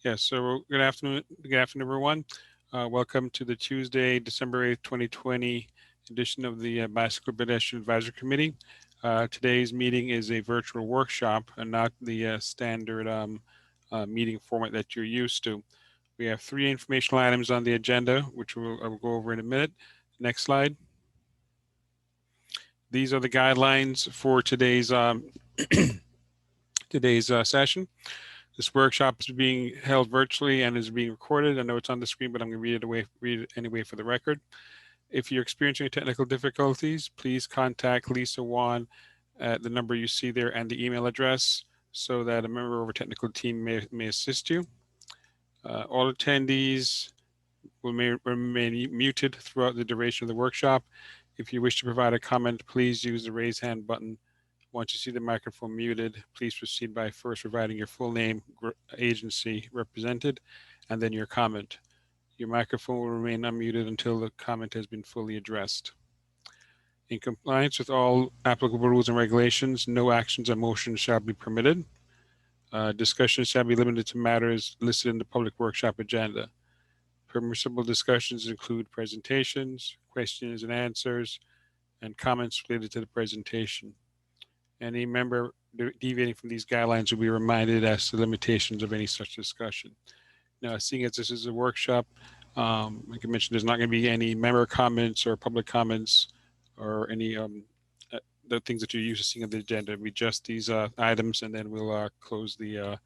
Yes, so good afternoon, everyone. Welcome to the Tuesday, December 8th, 2020 edition of the Bicycle Pedestrian Advisory Committee. Today's meeting is a virtual workshop and not the standard meeting format that you're used to. We have three informational items on the agenda, which I will go over in a minute. Next slide. These are the guidelines for today's session. This workshop is being held virtually and is being recorded. I know it's on the screen, but I'm going to read it anyway for the record. If you're experiencing technical difficulties, please contact Lisa Wan at the number you see there and the email address so that a member of our technical team may assist you. All attendees will remain muted throughout the duration of the workshop. If you wish to provide a comment, please use the raise hand button. Once you see the microphone muted, please proceed by first providing your full name, agency represented, and then your comment. Your microphone will remain unmuted until the comment has been fully addressed. In compliance with all applicable rules and regulations, no actions or motions shall be permitted. Discussions shall be limited to matters listed in the public workshop agenda. Permissible discussions include presentations, questions and answers, and comments related to the presentation. Any member deviating from these guidelines will be reminded as to limitations of any such discussion. Now, seeing as this is a workshop, like I mentioned, there's not going to be any member comments or public comments or any the things that you're used to seeing on the agenda. It'll be just these items, and then we'll close the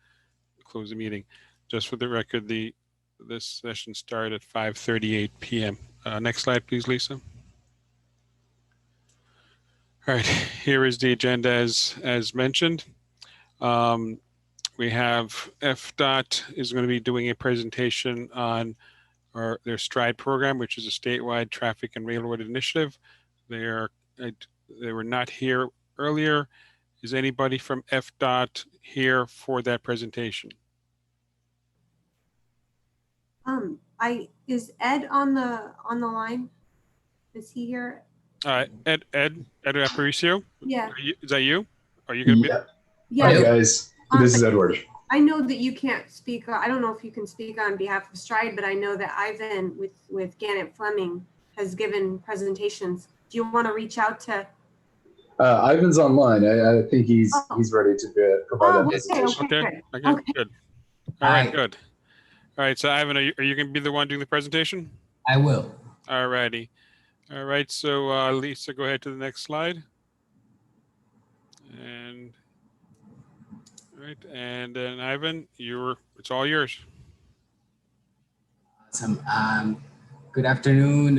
meeting. Just for the record, this session started at 5:38 p.m. Next slide, please, Lisa. All right, here is the agenda as mentioned. We have FDOT is going to be doing a presentation on their STRIDE program, which is a statewide traffic and railroad initiative. They were not here earlier. Is anybody from FDOT here for that presentation? Is Ed on the line? Is he here? Ed Aparicio? Yeah. Is that you? Are you going to be? Yeah. Hi guys, this is Edward. I know that you can't speak. I don't know if you can speak on behalf of STRIDE, but I know that Ivan with Gannett Fleming has given presentations. Do you want to reach out to? Ivan's online. I think he's ready to provide that presentation. Okay, good. All right, good. All right, so Ivan, are you going to be the one doing the presentation? I will. All righty. All right, so Lisa, go ahead to the next slide. And all right, and then Ivan, it's all yours. Awesome. Good afternoon,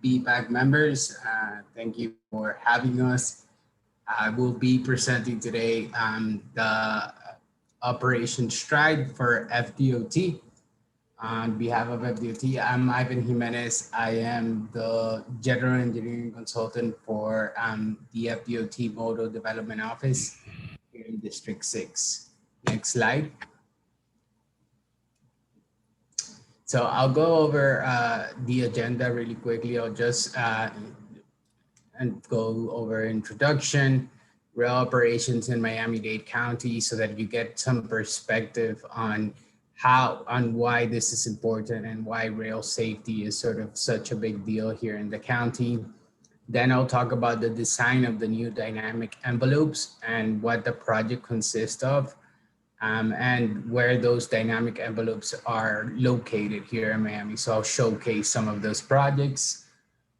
BPAC members. Thank you for having us. I will be presenting today the Operation STRIDE for FDOT. On behalf of FDOT, I'm Ivan Jimenez. I am the General Engineering Consultant for the FDOT Modal Development Office here in District 6. Next slide. So I'll go over the agenda really quickly. I'll just go over introduction, rail operations in Miami-Dade County so that you get some perspective on why this is important and why rail safety is sort of such a big deal here in the county. Then I'll talk about the design of the new dynamic envelopes and what the project consists of, and where those dynamic envelopes are located here in Miami. So I'll showcase some of those projects.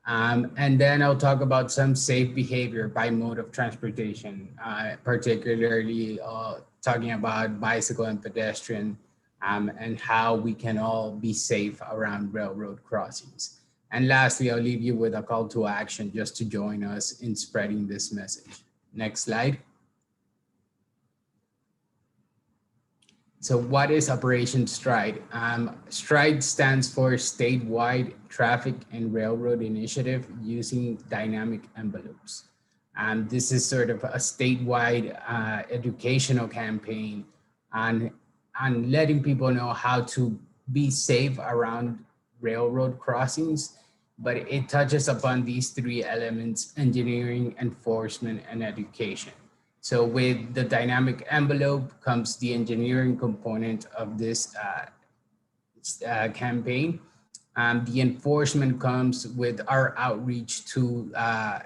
And then I'll talk about some safe behavior by mode of transportation, particularly talking about bicycle and pedestrian, and how we can all be safe around railroad crossings. And lastly, I'll leave you with a call to action just to join us in spreading this message. Next slide. So what is Operation STRIDE? STRIDE stands for Statewide Traffic and Railroad Initiative Using Dynamic Envelopes. This is sort of a statewide educational campaign on letting people know how to be safe around railroad crossings, but it touches upon these three elements: engineering, enforcement, and education. So with the dynamic envelope comes the engineering component of this campaign. The enforcement comes with our outreach to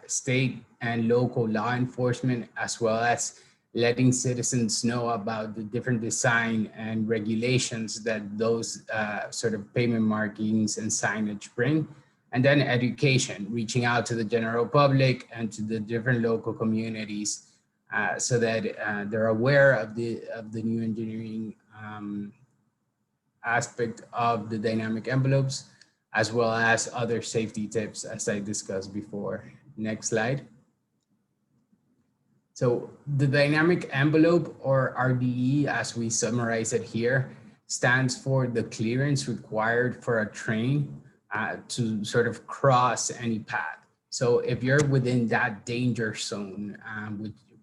state and local law enforcement, as well as letting citizens know about the different design and regulations that those sort of pavement markings and signage bring. And then education, reaching out to the general public and to the different local communities so that they're aware of the new engineering aspect of the dynamic envelopes, as well as other safety tips, as I discussed before. Next slide. So the dynamic envelope, or RDE, as we summarize it here, stands for the clearance required for a train to sort of cross any path. So if you're within that danger zone,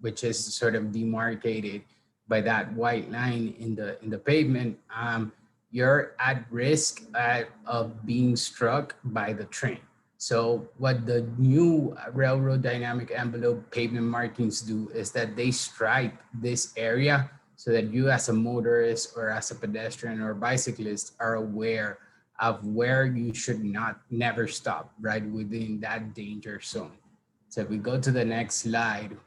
which is sort of demarcated by that white line in the pavement, you're at risk of being struck by the train. So what the new railroad dynamic envelope pavement markings do is that they stripe this area so that you as a motorist or as a pedestrian or bicyclist are aware of where you should never stop, right within that danger zone. So if we go to the next slide,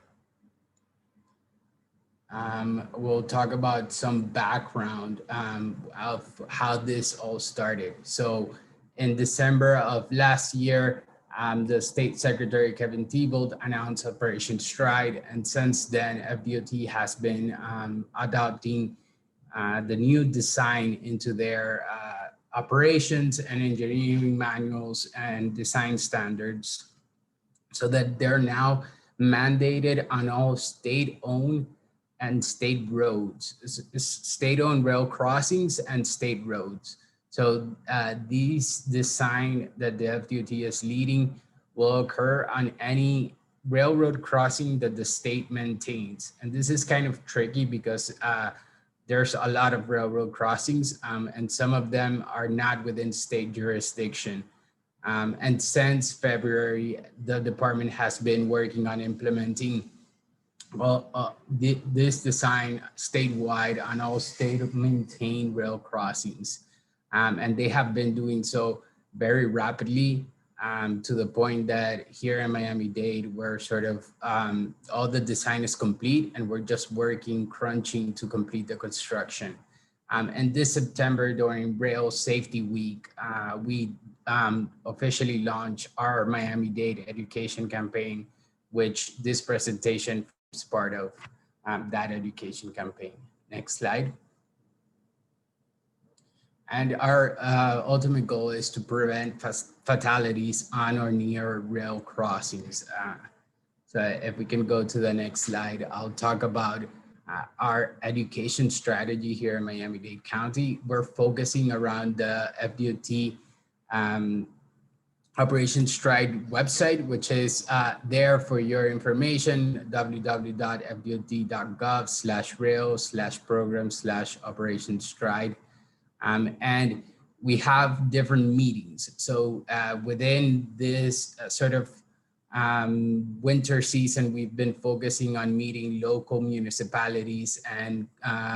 we'll talk about some background of how this all started. So in December of last year, the State Secretary Kevin Thibault announced Operation Stride, and since then, FDOT has been adopting the new design into their operations and engineering manuals and design standards, so that they're now mandated on all state-owned and state roads, state-owned rail crossings and state roads. So these design that the FDOT is leading will occur on any railroad crossing that the state maintains. And this is kind of tricky because there's a lot of railroad crossings and some of them are not within state jurisdiction. And since February, the department has been working on implementing this design statewide on all state-maintained rail crossings. And they have been doing so very rapidly to the point that here in Miami-Dade, we're sort of, all the design is complete and we're just crunching to complete the construction. And this September during Rail Safety Week, we officially launched our Miami-Dade education campaign, which this presentation is part of that education campaign. Next slide. And our ultimate goal is to prevent fatalities on or near rail crossings. So if we can go to the next slide, I'll talk about our education strategy here in Miami-Dade County. We're focusing around the FDOT Operation Stride website, which is there for your information, www.fdot.gov/rail/program/Operation Stride. And we have different meetings. So within this sort of winter season, we've been focusing on meeting local municipalities and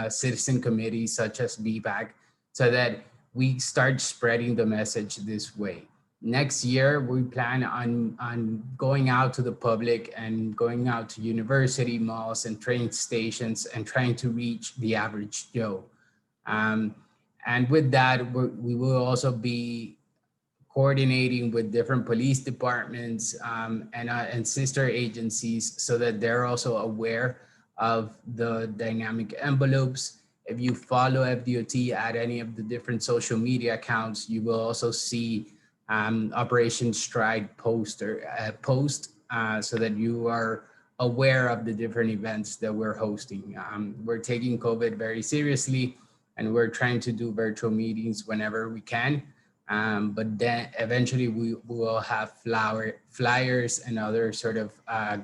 citizen committees such as BPAC, so that we start spreading the message this way. Next year, we plan on going out to the public and going out to university, malls, and train stations and trying to reach the average Joe. And with that, we will also be coordinating with different police departments and sister agencies so that they're also aware of the dynamic envelopes. If you follow FDOT at any of the different social media accounts, you will also see Operation Stride post so that you are aware of the different events that we're hosting. We're taking COVID very seriously, and we're trying to do virtual meetings whenever we can. But then eventually we will have flyers and other sort of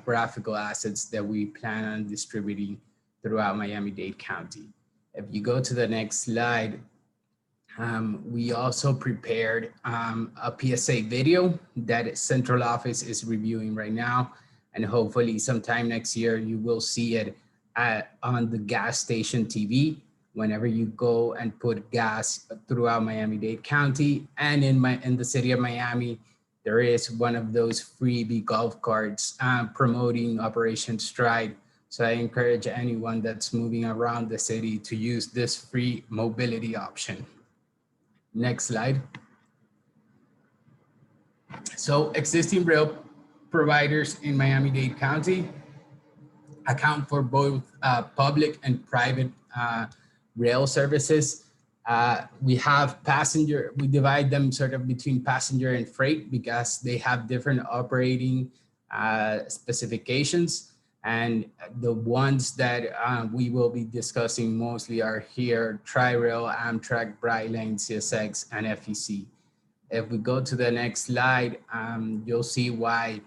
graphical assets that we plan on distributing throughout Miami-Dade County. If you go to the next slide, we also prepared a PSA video that Central Office is reviewing right now. And hopefully sometime next year, you will see it on the gas station TV whenever you go and put gas throughout Miami-Dade County. And in the city of Miami, there is one of those freebie golf carts promoting Operation Stride. So I encourage anyone that's moving around the city to use this free mobility option. Next slide. So existing rail providers in Miami-Dade County account for both public and private rail services. We have passenger, we divide them sort of between passenger and freight because they have different operating specifications. And the ones that we will be discussing mostly are here: Tri-Rail, Amtrak, Brightline, CSX, and FEC. If we go to the next slide, you'll see why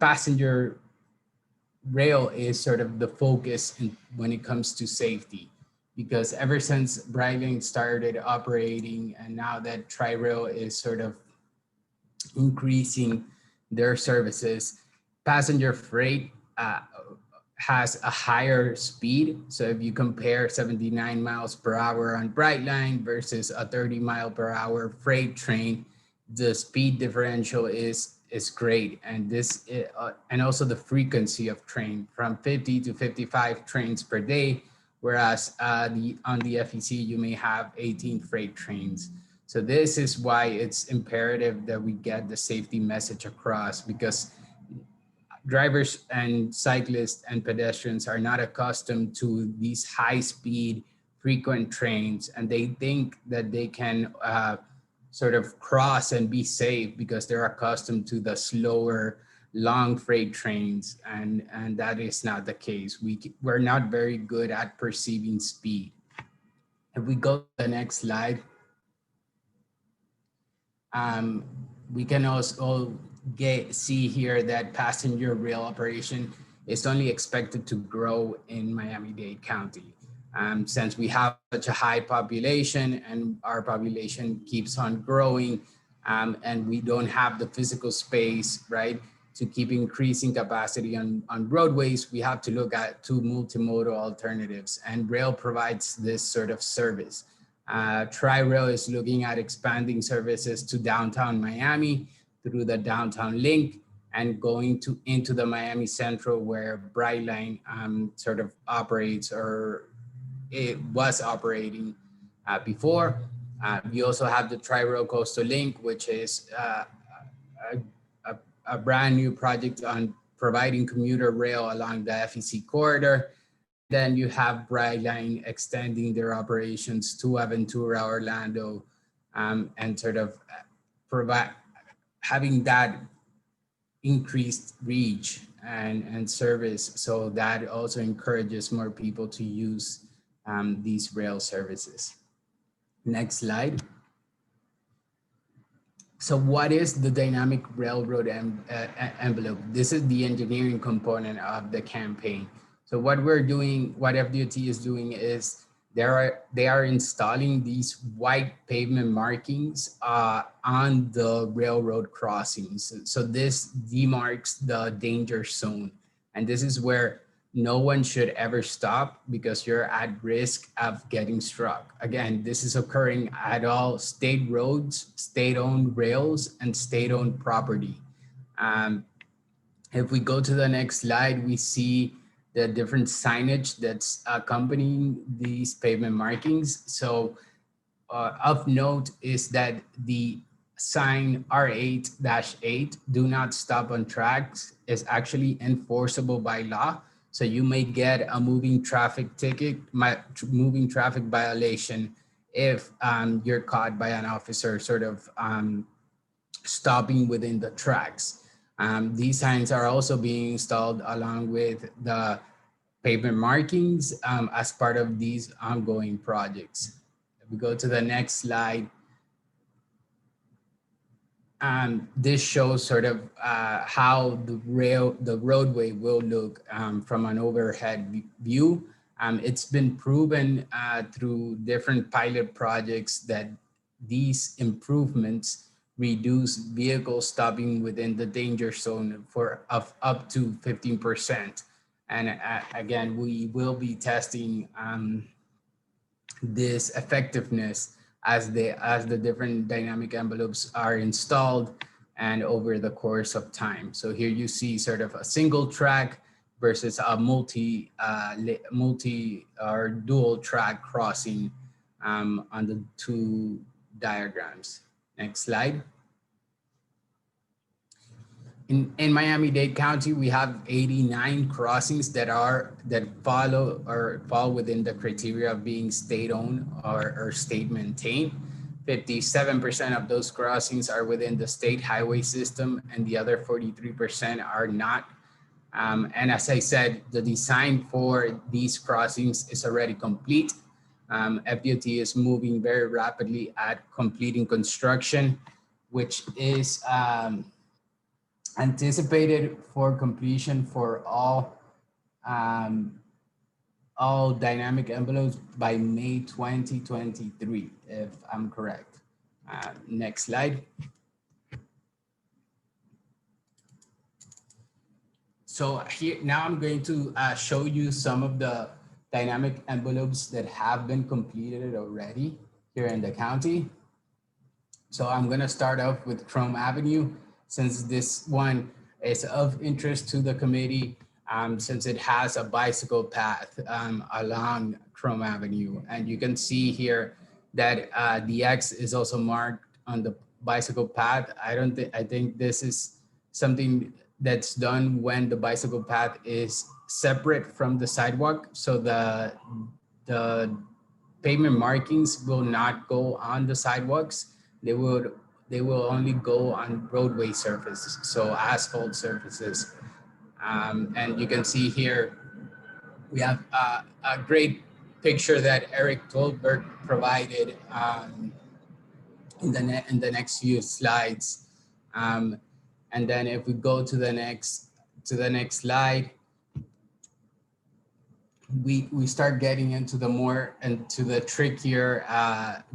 passenger rail is sort of the focus when it comes to safety, because ever since Brightline started operating and now that Tri-Rail is sort of increasing their services, passenger freight has a higher speed. So if you compare 79 miles per hour on Brightline versus a 30-mile-per-hour freight train, the speed differential is great. And this and also the frequency of train from 50 to 55 trains per day, whereas on the FEC you may have 18 freight trains. So this is why it's imperative that we get the safety message across, because drivers and cyclists and pedestrians are not accustomed to these high-speed frequent trains, and they think that they can sort of cross and be safe because they're accustomed to the slower, long freight trains, and that is not the case. We're not very good at perceiving speed. If we go to the next slide, we can also see here that passenger rail operation is only expected to grow in Miami-Dade County. Since we have such a high population and our population keeps on growing, and we don't have the physical space, right, to keep increasing capacity on roadways, we have to look at two multimodal alternatives, and rail provides this sort of service. Tri-Rail is looking at expanding services to downtown Miami through the downtown link and going into the Miami Central, where Brightline sort of operates, or it was operating before. We also have the Tri-Rail Coastal Link, which is a brand new project on providing commuter rail along the FEC corridor. Then you have Brightline extending their operations to Aventura, Orlando, and sort of having that increased reach and service. So that also encourages more people to use these rail services. Next slide. So what is the dynamic railroad envelope? This is the engineering component of the campaign. So what we're doing, what FDOT is doing, is they are installing these white pavement markings on the railroad crossings. So this demarks the danger zone. And this is where no one should ever stop because you're at risk of getting struck. Again, this is occurring at all state roads, state-owned rails, and state-owned property. If we go to the next slide, we see the different signage that's accompanying these pavement markings. So of note is that the sign R8-8, do not stop on tracks, is actually enforceable by law. So you may get a moving traffic ticket, moving traffic violation if you're caught by an officer sort of stopping within the tracks. These signs are also being installed along with the pavement markings as part of these ongoing projects. If we go to the next slide, this shows sort of how the roadway will look from an overhead view. It's been proven through different pilot projects that these improvements reduce vehicle stopping within the danger zone of up to 15%. And again, we will be testing this effectiveness as the different dynamic envelopes are installed and over the course of time. So here you see sort of a single track versus a multi or dual track crossing on the two diagrams. Next slide. In Miami-Dade County, we have 89 crossings that fall within the criteria of being state-owned or state-maintained. 57% of those crossings are within the state highway system, and the other 43% are not. And as I said, the design for these crossings is already complete. FDOT is moving very rapidly at completing construction, which is anticipated for completion for all dynamic envelopes by May 2023, if I'm correct. Next slide. So here now I'm going to show you some of the dynamic envelopes that have been completed already here in the county. So I'm going to start off with Chrome Avenue, since this one is of interest to the committee, since it has a bicycle path along Chrome Avenue. And you can see here that the X is also marked on the bicycle path. I think this is something that's done when the bicycle path is separate from the sidewalk. So the pavement markings will not go on the sidewalks. They will only go on roadway surfaces, so asphalt surfaces. And you can see here, we have a great picture that Eric Goldberg provided in the next few slides. And then if we go to the next slide, we start getting into the trickier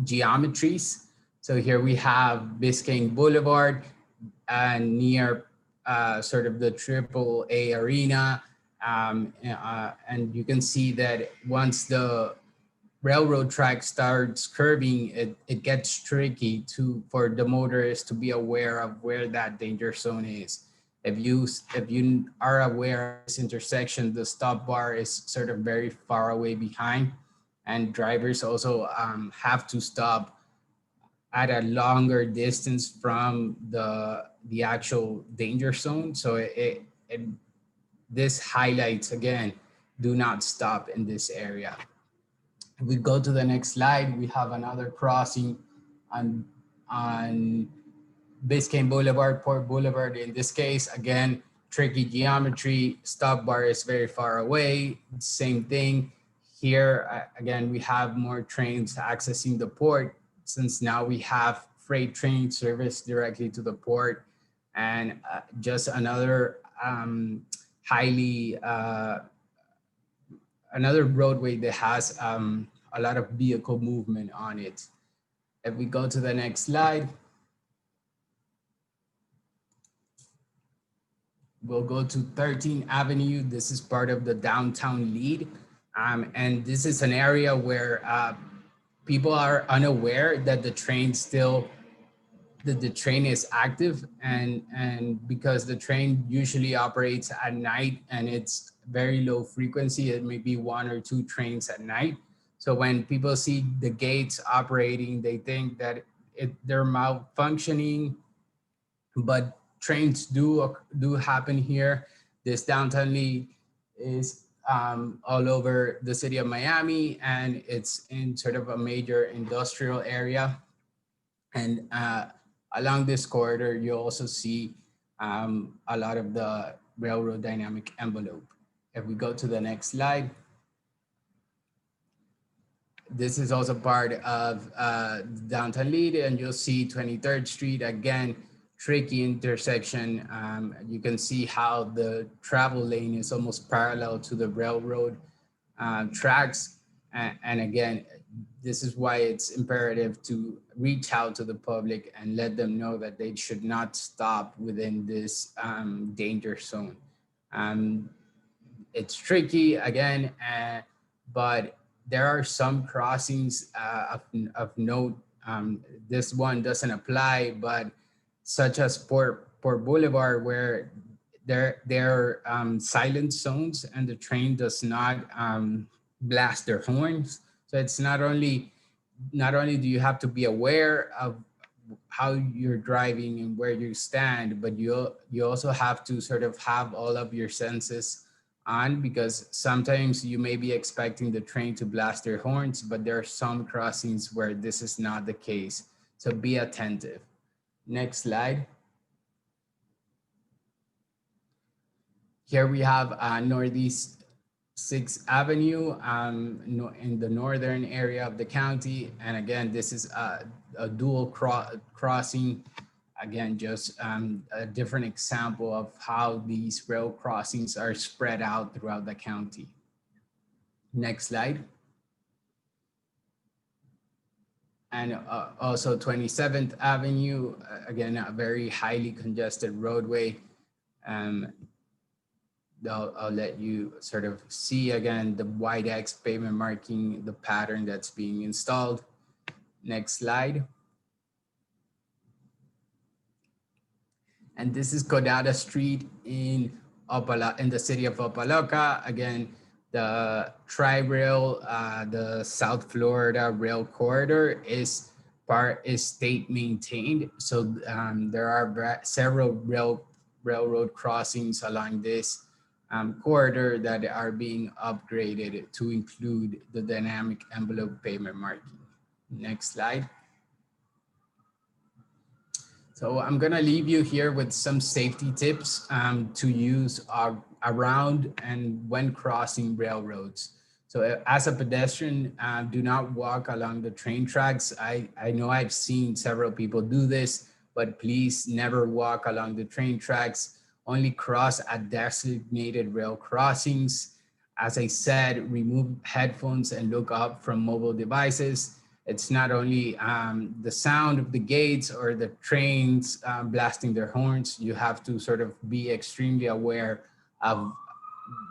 geometries. So here we have Biscayne Boulevard near sort of the AAA arena. And you can see that once the railroad track starts curving, it gets tricky for the motorists to be aware of where that danger zone is. If you are aware of this intersection, the stop bar is sort of very far away behind, and drivers also have to stop at a longer distance from the actual danger zone. So this highlights again, do not stop in this area. If we go to the next slide, we have another crossing on Biscayne Boulevard, Port Boulevard. In this case, again, tricky geometry, stop bar is very far away. Same thing here. Again, we have more trains accessing the port, since now we have freight train service directly to the port, and just another another roadway that has a lot of vehicle movement on it. If we go to the next slide, we'll go to 13th Avenue. This is part of the downtown lead. And this is an area where people are unaware that the train is active, and because the train usually operates at night and it's very low frequency, it may be 1 or 2 trains at night. So when people see the gates operating, they think that they're malfunctioning, but trains do happen here. This downtown lead is all over the city of Miami, and it's in sort of a major industrial area. And along this corridor, you also see a lot of the railroad dynamic envelope. If we go to the next slide, this is also part of downtown lead, and you'll see 23rd Street, again, tricky intersection. You can see how the travel lane is almost parallel to the railroad tracks. And again, this is why it's imperative to reach out to the public and let them know that they should not stop within this danger zone. It's tricky again, but there are some crossings of note. This one doesn't apply, but such as Port Boulevard, where there are silent zones and the train does not blast their horns. So it's not only do you have to be aware of how you're driving and where you stand, but you also have to sort of have all of your senses on, because sometimes you may be expecting the train to blast their horns, but there are some crossings where this is not the case. So be attentive. Next slide. Here we have Northeast 6th Avenue in the northern area of the county. And again, this is a dual crossing. Again, just a different example of how these rail crossings are spread out throughout the county. Next slide. And also 27th Avenue, again, a very highly congested roadway. I'll let you sort of see again the wide X pavement marking the pattern that's being installed. Next slide. And this is Codada Street in the city of Opaloca. Again, the Tri-Rail, the South Florida Rail Corridor is state maintained. So there are several railroad crossings along this corridor that are being upgraded to include the dynamic envelope pavement marking. Next slide. So I'm gonna leave you here with some safety tips to use around and when crossing railroads. So as a pedestrian, do not walk along the train tracks. I know I've seen several people do this, but please never walk along the train tracks. Only cross at designated rail crossings. As I said, remove headphones and look up from mobile devices. It's not only the sound of the gates or the trains blasting their horns. You have to sort of be extremely aware of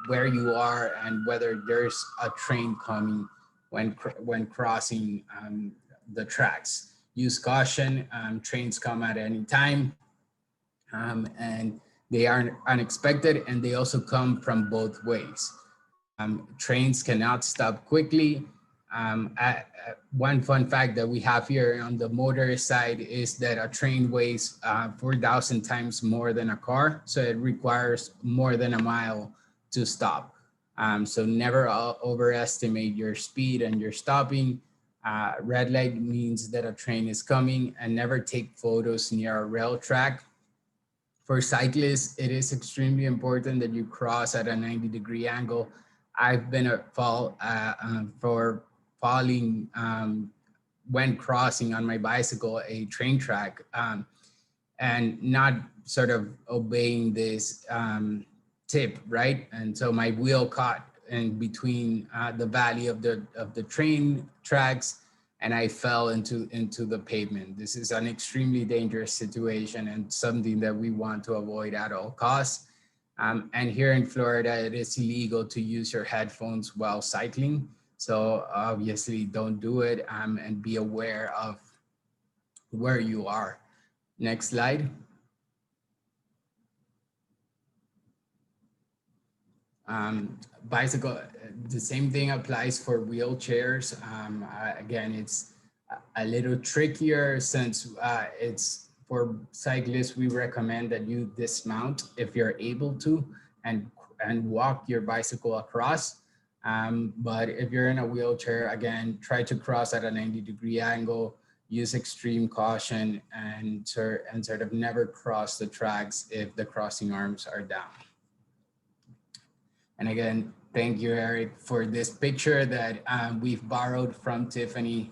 where you are and whether there's a train coming when crossing the tracks. Use caution. Trains come at any time, and they are unexpected, and they also come from both ways. Trains cannot stop quickly. One fun fact that we have here on the motorist side is that a train weighs 4,000 times more than a car, so it requires more than a mile to stop. So never overestimate your speed and your stopping. Red light means that a train is coming, and never take photos near a rail track. For cyclists, it is extremely important that you cross at a 90-degree angle. I've been at fault for falling when crossing on my bicycle a train track and not sort of obeying this tip, right? And so my wheel caught in between the valley of the train tracks, and I fell into the pavement. This is an extremely dangerous situation and something that we want to avoid at all costs. And here in Florida, it is illegal to use your headphones while cycling. So obviously don't do it and be aware of where you are. Next slide. Bicycle, the same thing applies for wheelchairs. Again, it's a little trickier since it's for cyclists. We recommend that you dismount if you're able to and walk your bicycle across. But if you're in a wheelchair, again, try to cross at a 90-degree angle, use extreme caution, and sort of never cross the tracks if the crossing arms are down. And again, thank you, Eric, for this picture that we've borrowed from Tiffany,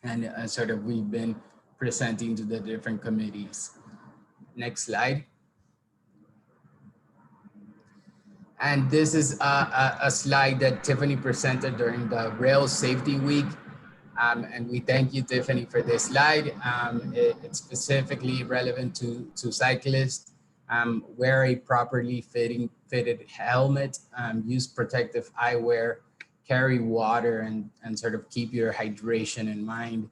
and sort of we've been presenting to the different committees. Next slide. And this is a slide that Tiffany presented during the Rail Safety Week. And we thank you, Tiffany, for this slide. It's specifically relevant to cyclists. wear a properly fitted helmet, use protective eyewear, carry water, and sort of keep your hydration in mind.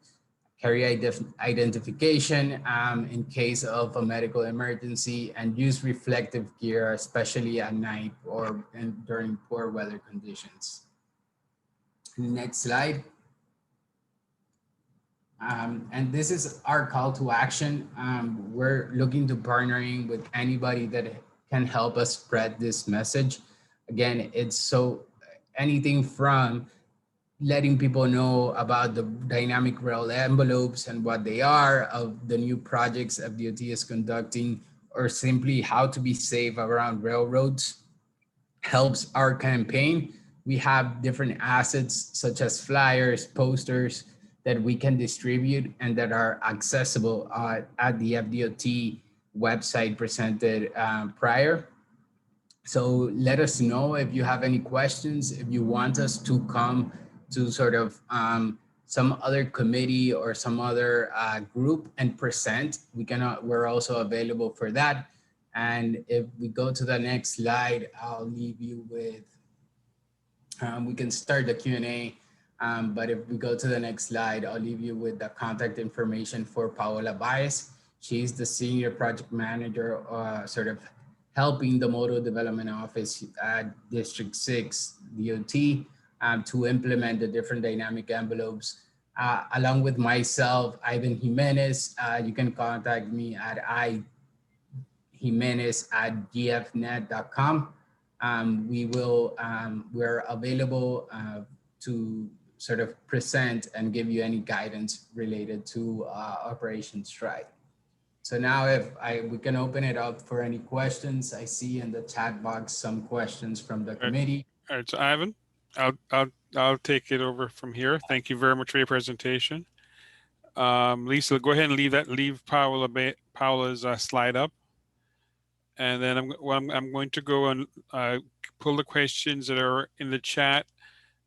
Carry identification in case of a medical emergency, and use reflective gear, especially at night or during poor weather conditions. Next slide. And this is our call to action. We're looking to partnering with anybody that can help us spread this message. Again, it's anything from letting people know about the dynamic rail envelopes and what they are, of the new projects FDOT is conducting, or simply how to be safe around railroads helps our campaign. We have different assets such as flyers, posters that we can distribute and that are accessible at the FDOT website presented prior. So let us know if you have any questions, if you want us to come to sort of some other committee or some other group and present. We're also available for that. And if we go to the next slide, I'll leave you with, we can start the Q&A, but if we go to the next slide, I'll leave you with the contact information for Paola Baez. She's the Senior Project Manager, sort of helping the Modal Development Office at District 6 DOT to implement the different dynamic envelopes. Along with myself, Ivan Jimenez, you can contact me at jimenez@gfnet.com. We're available to sort of present and give you any guidance related to Operation Stride. So now we can open it up for any questions. I see in the chat box some questions from the committee. All right, so Ivan, I'll take it over from here. Thank you very much for your presentation. Lisa, go ahead and leave Paola's slide up. And then I'm going to go and pull the questions that are in the chat.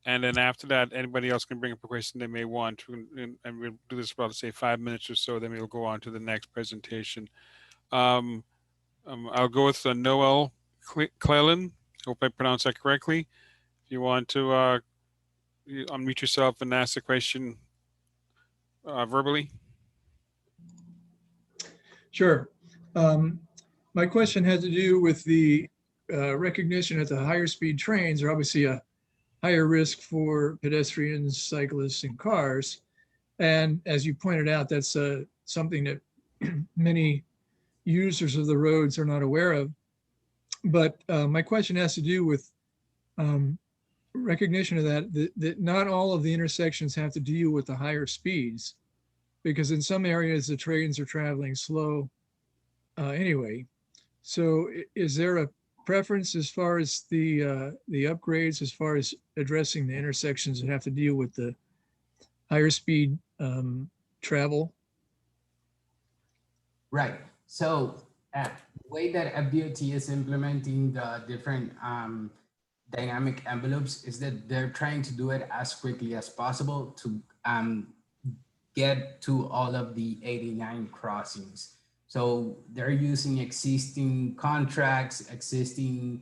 And then after that, anybody else can bring up a question they may want. And we'll do this for, say, 5 minutes or so. Then we'll go on to the next presentation. I'll go with Noel Clellan. Hope I pronounced that correctly. If you want to unmute yourself and ask the question verbally. Sure. My question had to do with the recognition that the higher speed trains are obviously a higher risk for pedestrians, cyclists, and cars. And as you pointed out, that's something that many users of the roads are not aware of. But my question has to do with recognition of that not all of the intersections have to deal with the higher speeds, because in some areas the trains are traveling slow anyway. So is there a preference as far as the upgrades, as far as addressing the intersections that have to deal with the higher speed travel? Right. So the way that FDOT is implementing the different dynamic envelopes is that they're trying to do it as quickly as possible to get to all of the 89 crossings. So they're using existing contracts, existing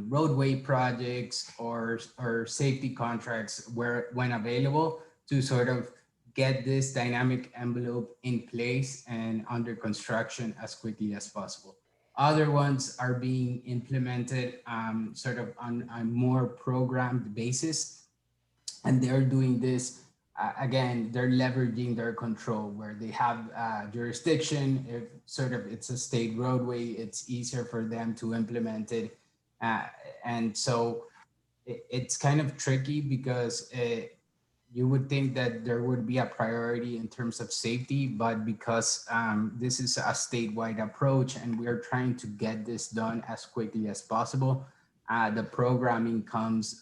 roadway projects or safety contracts when available to sort of get this dynamic envelope in place and under construction as quickly as possible. Other ones are being implemented sort of on a more programmed basis. And they're doing this, again, they're leveraging their control where they have jurisdiction. If sort of it's a state roadway, it's easier for them to implement it. And so it's kind of tricky because you would think that there would be a priority in terms of safety, but because this is a statewide approach and we're trying to get this done as quickly as possible, the programming comes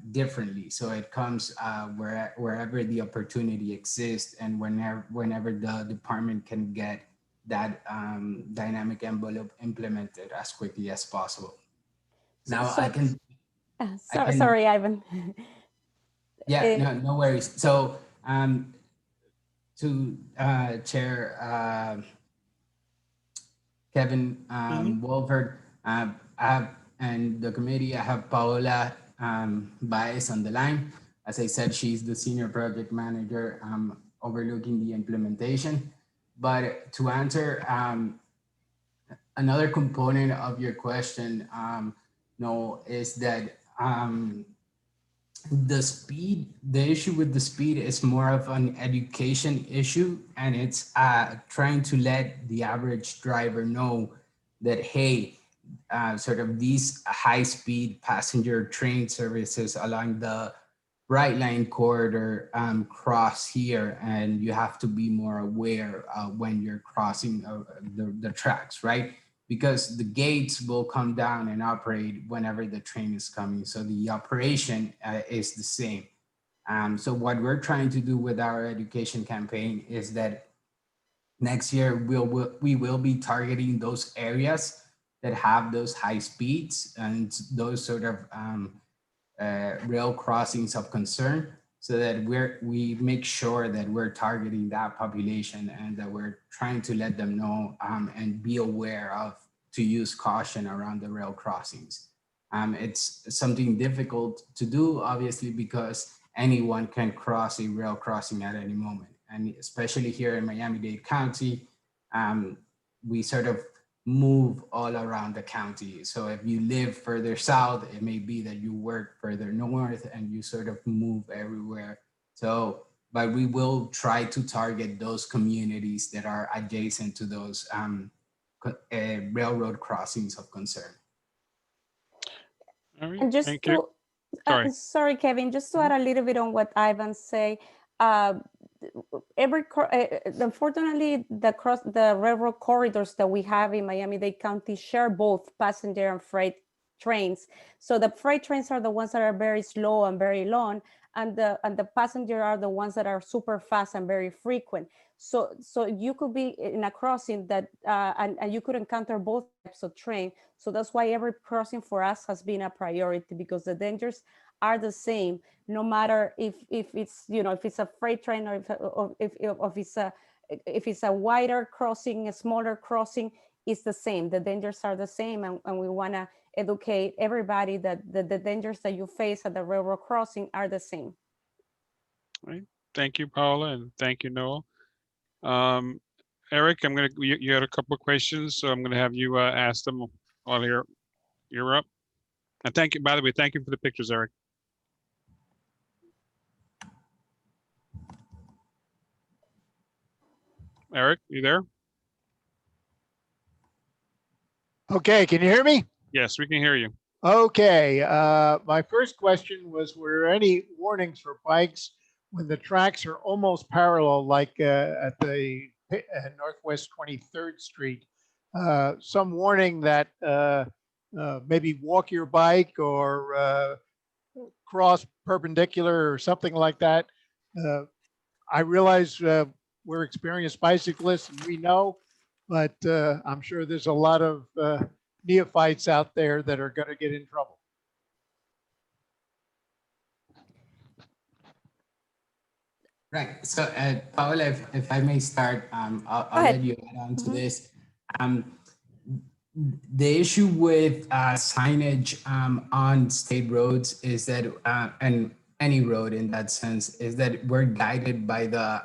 differently. So it comes wherever the opportunity exists and whenever the department can get that dynamic envelope implemented as quickly as possible. Now sorry, Ivan. Yeah, no worries. So to Chair Kevin, Wolford, and the committee. I have Paola Baez on the line. As I said, she's the senior project manager overlooking the implementation. But to answer another component of your question, no, is that the issue with the speed is more of an education issue, and it's trying to let the average driver know that, hey, sort of these high speed passenger train services along the right line corridor cross here, and you have to be more aware when you're crossing the tracks, right? Because the gates will come down and operate whenever the train is coming. So the operation is the same. So what we're trying to do with our education campaign is that next year we will be targeting those areas that have those high speeds and those sort of rail crossings of concern, so that we make sure that we're targeting that population and that we're trying to let them know and be aware of to use caution around the rail crossings. It's something difficult to do, obviously, because anyone can cross a rail crossing at any moment. And especially here in Miami-Dade County, we sort of move all around the county. So if you live further south, it may be that you work further north and you sort of move everywhere. So, but we will try to target those communities that are adjacent to those railroad crossings of concern. All right, And just thank you. to, sorry, Kevin, just to add a little bit on what Ivan say. Unfortunately, the railroad corridors that we have in Miami-Dade County share both passenger and freight trains. So the freight trains are the ones that are very slow and very long, and the passenger are the ones that are super fast and very frequent. So you could be in a crossing that and you could encounter both types of train. So that's why every crossing for us has been a priority, because the dangers are the same, no matter if it's, you know, if it's a freight train or if it's a wider crossing, a smaller crossing, it's the same. The dangers are the same, and we want to educate everybody that the dangers that you face at the railroad crossing are the same. All right. Thank you, Paula, and thank you, Noel. Eric, you had a couple of questions, so I'm gonna have you ask them while you're up. And thank you, by the way, thank you for the pictures, Eric. Eric, you there? Okay, can you hear me? Yes, we can hear you. Okay, my first question was, were there any warnings for bikes when the tracks are almost parallel, like at the Northwest 23rd Street? Some warning that maybe walk your bike or cross perpendicular or something like that. I realize we're experienced bicyclists and we know, but I'm sure there's a lot of neophytes out there that are going to get in trouble. Right. So, Paola, if I may start, I'll let you add on to this. The issue with signage on state roads is that, and any road in that sense, is that we're guided by the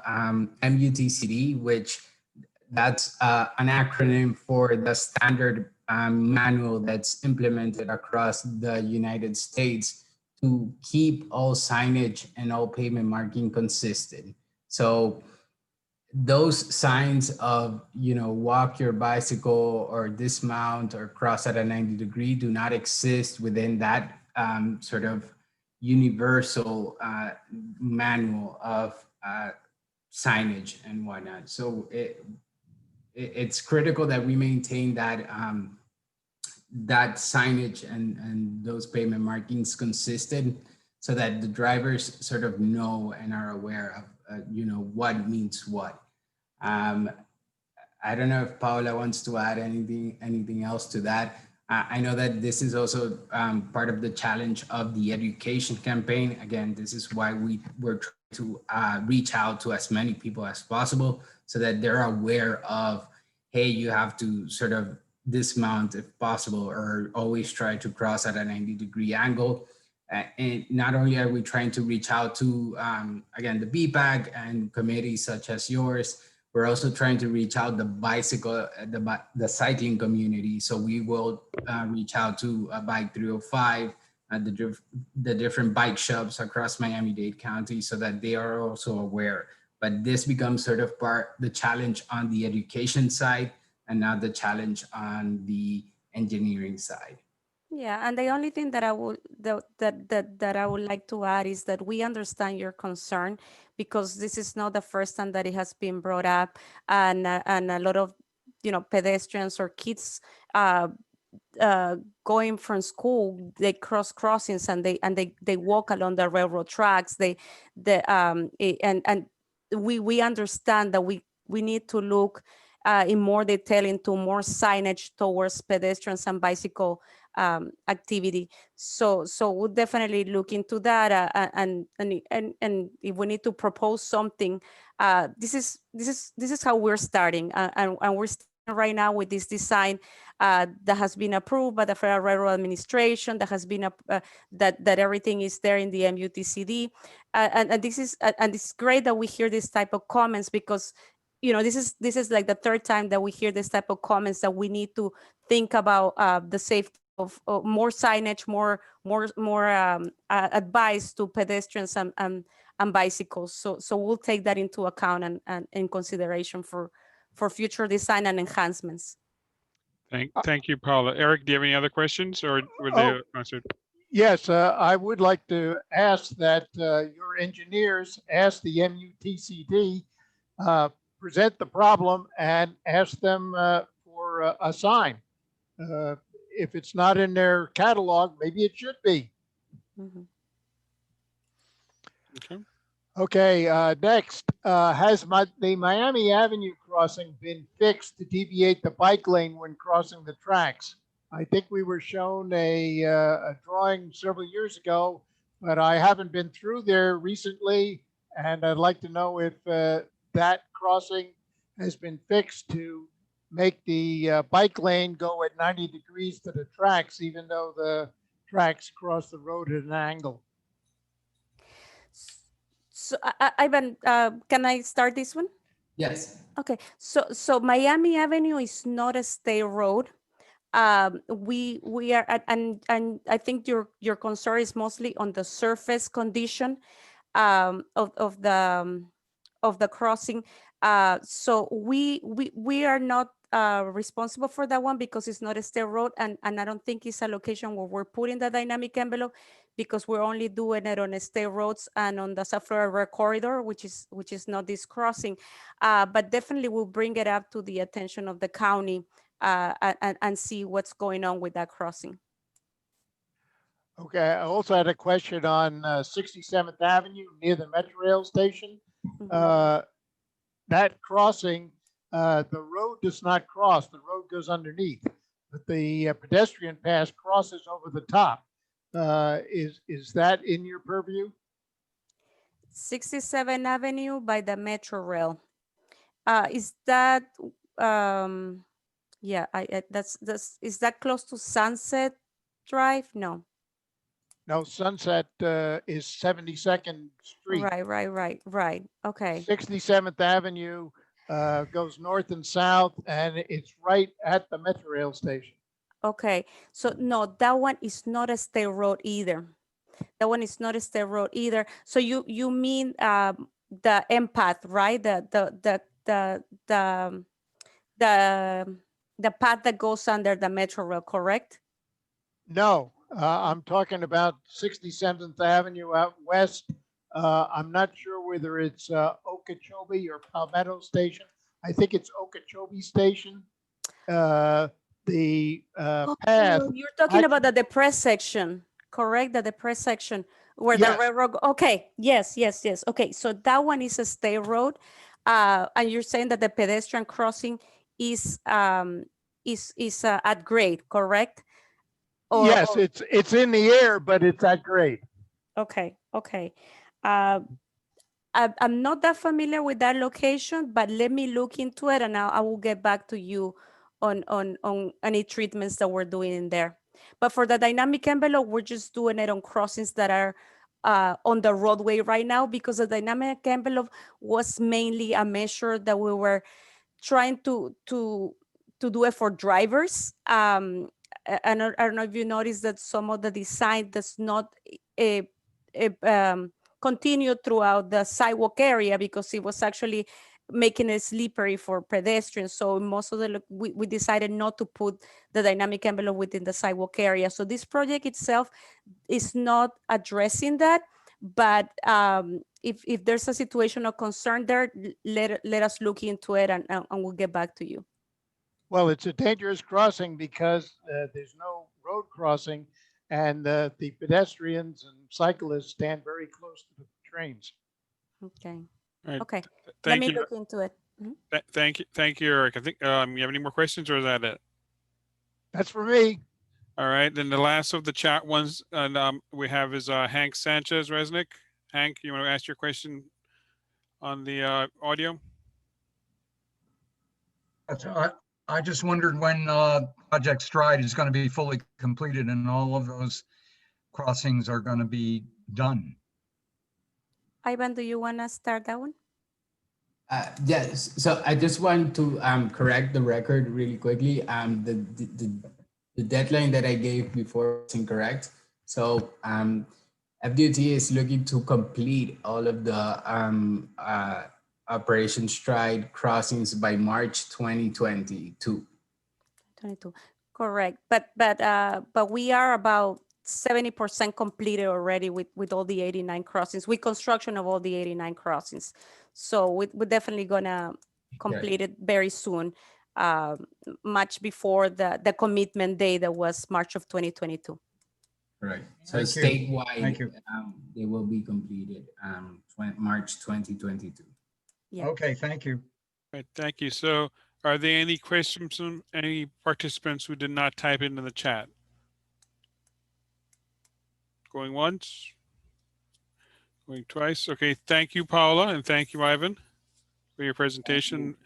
MUTCD, which that's an acronym for the standard manual that's implemented across the United States to keep all signage and all pavement marking consistent. So those signs of, you know, walk your bicycle or dismount or cross at a 90-degree do not exist within that sort of universal manual of signage and whatnot. So it's critical that we maintain that that signage and those pavement markings consistent, so that the drivers sort of know and are aware of you know, what means what. I don't know if Paola wants to add anything else to that. I know that this is also part of the challenge of the education campaign. Again, this is why we're trying to reach out to as many people as possible, so that they're aware of hey, you have to sort of dismount if possible, or always try to cross at a 90-degree angle. And not only are we trying to reach out to, again, the BPAC and committees such as yours, we're also trying to reach out the cycling community. So we will reach out to Bike 305, the different bike shops across Miami-Dade County, so that they are also aware. But this becomes sort of the challenge on the education side, and not the challenge on the engineering side. Yeah, and the only thing that I would like to add is that we understand your concern, because this is not the first time that it has been brought up, and a lot of pedestrians or kids going from school, they cross crossings and they walk along the railroad tracks. And we understand that we need to look in more detail into more signage towards pedestrians and bicycle activity. So we'll definitely look into that. And if we need to propose something, this is how we're starting, and we're starting right now with this design that has been approved by the Federal Railroad Administration, that has been that everything is there in the MUTCD, and this is and it's great that we hear this type of comments, because this is like the third time that we hear this type of comments, that we need to think about the safety of more signage, more advice to pedestrians and bicycles. So we'll take that into account and in consideration for future design and enhancements. Thank you, Paula. Eric, do you have any other questions, or were they answered? Yes, I would like to ask that your engineers ask the MUTCD, present the problem and ask them for a sign. If it's not in their catalog, maybe it should be. Mhm. Okay. Okay, next, has the Miami Avenue crossing been fixed to deviate the bike lane when crossing the tracks? I think we were shown a drawing several years ago, but I haven't been through there recently, and I'd like to know if that crossing has been fixed to make the bike lane go at 90 degrees to the tracks, even though the tracks cross the road at an angle. So Ivan, can I start this one? Yes. Okay, so Miami Avenue is not a state road. We are and I think your concern is mostly on the surface condition of the crossing. So we are not responsible for that one, because it's not a state road, and I don't think it's a location where we're putting the dynamic envelope, because we're only doing it on the state roads and on the South Florida Rail Corridor, which is not this crossing. But definitely we'll bring it up to the attention of the county and see what's going on with that crossing. Okay, I also had a question on 67th Avenue near the Metro Rail station. Mhm. That crossing, the road does not cross, the road goes underneath, but the pedestrian path crosses over the top. Is that in your purview? 67th Avenue by the Metro Rail. Is that, yeah, is that close to Sunset Drive? No. No, Sunset is 72nd Street. Right. Okay. 67th Avenue goes north and south, and it's right at the Metro Rail station. Okay. So no, that one is not a state road either. That one is not a state road either. So you mean the M path, right? The path that goes under the Metro Rail, correct? No, I'm talking about 67th Avenue out west. I'm not sure whether it's Okeechobee or Palmetto Station. I think it's Okeechobee Station. The path. You're talking about the depressed section, correct? The depressed section where the railroad. Okay, yes. Okay, so that one is a state road, and you're saying that the pedestrian crossing is at grade, correct? Yes, it's in the air, but it's at grade. Okay. I'm not that familiar with that location, but let me look into it and I will get back to you on any treatments that we're doing in there. But for the dynamic envelope, we're just doing it on crossings that are on the roadway right now, because the dynamic envelope was mainly a measure that we were trying to do it for drivers. I don't know if you noticed that some of the design does not continue throughout the sidewalk area, because it was actually making it slippery for pedestrians. So most of the, we decided not to put the dynamic envelope within the sidewalk area. So this project itself is not addressing that, but if there's a situation of concern there, let us look into it and we'll get back to you. Well, it's a dangerous crossing because there's no road crossing, and the pedestrians and cyclists stand very close to the trains. Okay. All right. Okay. Let Thank me you. look into it. Mhm. Thank you, Eric. I think you have any more questions, or is that it? That's for me. All right. Then the last of the chat ones, and we have is Hank Sanchez Resnick. Hank, you want to ask your question on the audio? I just wondered when Project Stride is going to be fully completed and all of those crossings are going to be done. Ivan, do you want to start that one? Yes, so I just want to correct the record really quickly. The deadline that I gave before was incorrect. So FDOT is looking to complete all of the Operation Stride crossings by March 2022. 22. Correct. But we are about 70% completed already with all the 89 crossings, with construction of all the 89 crossings. So we're definitely gonna complete it very soon, much before the commitment day that was March of 2022. Right. So Thank you. statewide, Thank you. they will be completed March 2022. Yeah. Okay, thank you. All right, thank you. So are there any questions from any participants who did not type into the chat? Going once, going twice. Okay, thank you, Paula, and thank you, Ivan, for your presentation.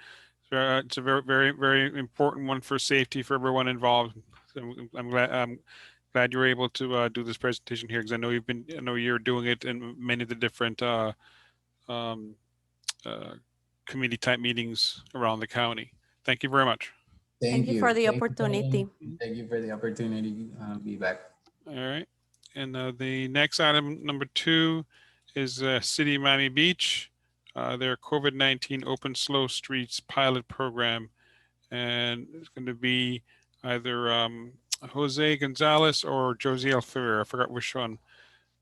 It's a very important one for safety for everyone involved. So I'm glad you were able to do this presentation here, because I know you're doing it in many of the different committee type meetings around the county. Thank you very much. Thank you for the opportunity. Thank you for the opportunity to be back. All right. And the next item, number 2, is City of Miami Beach, their COVID-19 Open Slow Streets pilot program. And it's going to be either Jose Gonzalez or Josiel Ferrer. I forgot which one.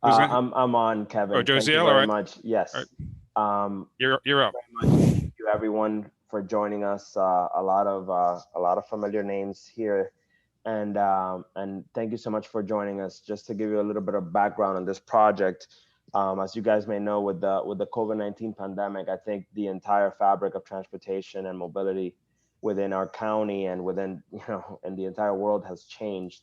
I'm on, Kevin. Oh, Thank you Josiel, very all right. much. Yes. Right. You're up. Very much. Thank you, everyone, for joining us. A lot of familiar names here. And thank you so much for joining us. Just to give you a little bit of background on this project, as you guys may know, with the COVID-19 pandemic, I think the entire fabric of transportation and mobility within our county and within, and the entire world has changed.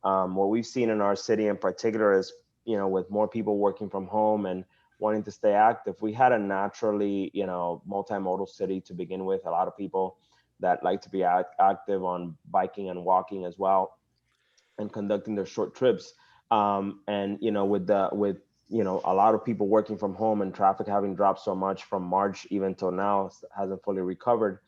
What we've seen in our city in particular is, with more people working from home and wanting to stay active, we had a naturally, multimodal city to begin with. A lot of people that like to be active on biking and walking as well, and conducting their short trips. And with a lot of people working from home and traffic having dropped so much from March even till now, hasn't fully recovered.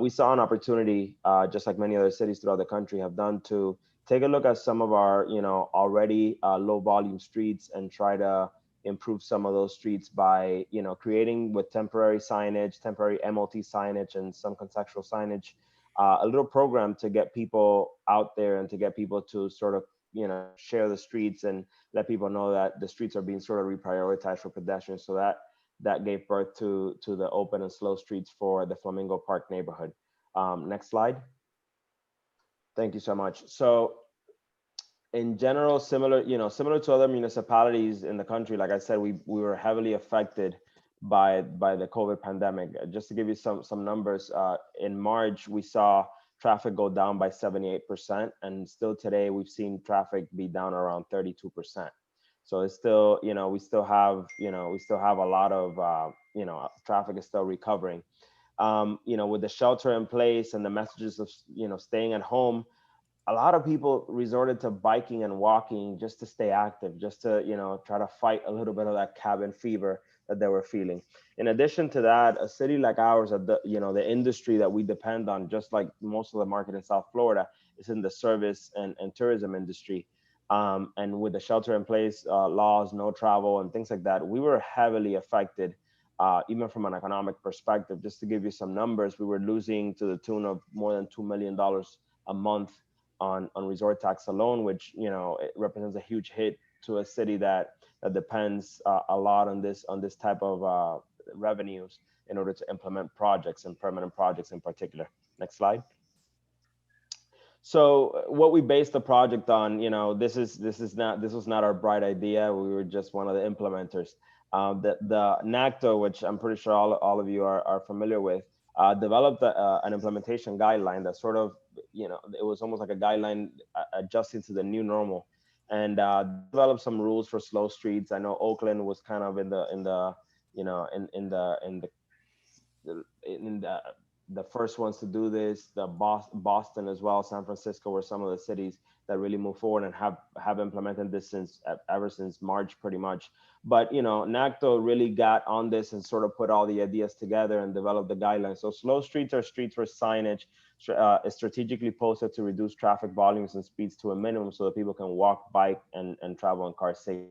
We saw an opportunity, just like many other cities throughout the country have done, to take a look at some of our, already low volume streets and try to improve some of those streets by, creating with temporary signage, temporary MOT signage, and some contextual signage, a little program to get people out there and to get people to sort of, share the streets and let people know that the streets are being sort of reprioritized for pedestrians. So that gave birth to the open and slow streets for the Flamingo Park neighborhood. Next slide. Thank you so much. So in general, similar to other municipalities in the country, like I said, we were heavily affected by the COVID pandemic. Just to give you some numbers, in March, we saw traffic go down by 78%, and still today we've seen traffic be down around 32%. So it's still, we still have, a lot of, traffic is still recovering. With the shelter in place and the messages of, staying at home, a lot of people resorted to biking and walking just to stay active, just to, try to fight a little bit of that cabin fever that they were feeling. In addition to that, a city like ours, the industry that we depend on, just like most of the market in South Florida, is in the service and tourism industry. And with the shelter in place laws, no travel and things like that, we were heavily affected, even from an economic perspective. Just to give you some numbers, we were losing to the tune of more than $2 million a month on resort tax alone, which, it represents a huge hit to a city that depends a lot on this type of revenues in order to implement projects and permanent projects in particular. Next slide. So what we based the project on, this was not our bright idea. We were just one of the implementers. The NACTO, which I'm pretty sure all of you are familiar with, developed an implementation guideline that sort of, it was almost like a guideline adjusting to the new normal, and developed some rules for slow streets. I know Oakland was kind of in the first ones to do this. The Boston as well, San Francisco were some of the cities that really moved forward and have implemented this ever since March, pretty much. But NACTO really got on this and sort of put all the ideas together and developed the guidelines. So slow streets are streets where signage is strategically posted to reduce traffic volumes and speeds to a minimum so that people can walk, bike, and travel in cars safely.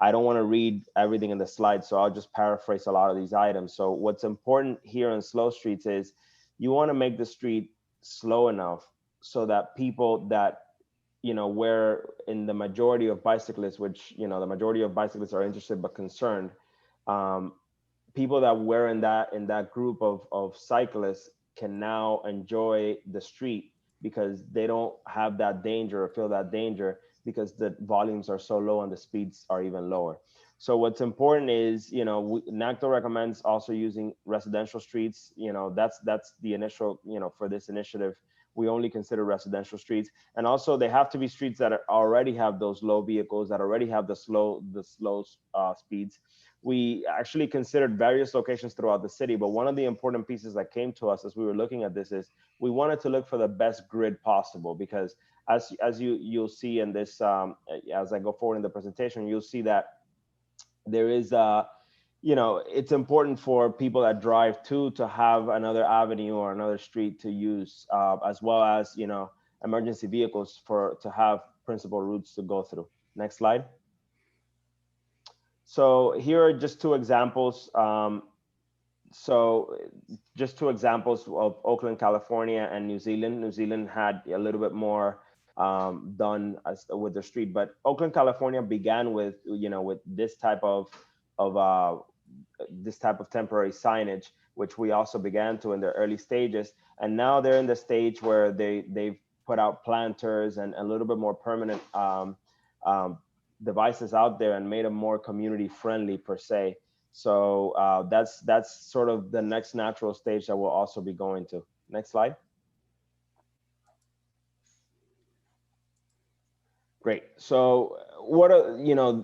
I don't want to read everything in the slide, so I'll just paraphrase a lot of these items. So what's important here in slow streets is you want to make the street slow enough so that people that, where in the majority of bicyclists, which, the majority of bicyclists are interested but concerned, people that were in that group of cyclists can now enjoy the street because they don't have that danger or feel that danger, because the volumes are so low and the speeds are even lower. So what's important is, NACTO recommends also using residential streets. That's the initial, for this initiative, we only consider residential streets. And also they have to be streets that already have those low vehicles, that already have the slow speeds. We actually considered various locations throughout the city, but one of the important pieces that came to us as we were looking at this is we wanted to look for the best grid possible, because as you'll see in this, as I go forward in the presentation, you'll see that there is it's important for people that drive to have another avenue or another street to use, as well as emergency vehicles to have principal routes to go through. Next slide. So here are just two examples. So just two examples of Oakland, California, and New Zealand. New Zealand had a little bit more done with their street, but Oakland, California began with with this type of temporary signage, which we also began to in the early stages, and now they're in the stage where they've put out planters and a little bit more permanent devices out there and made them more community friendly per se. So that's sort of the next natural stage that we'll also be going to. Next slide. Great. So what are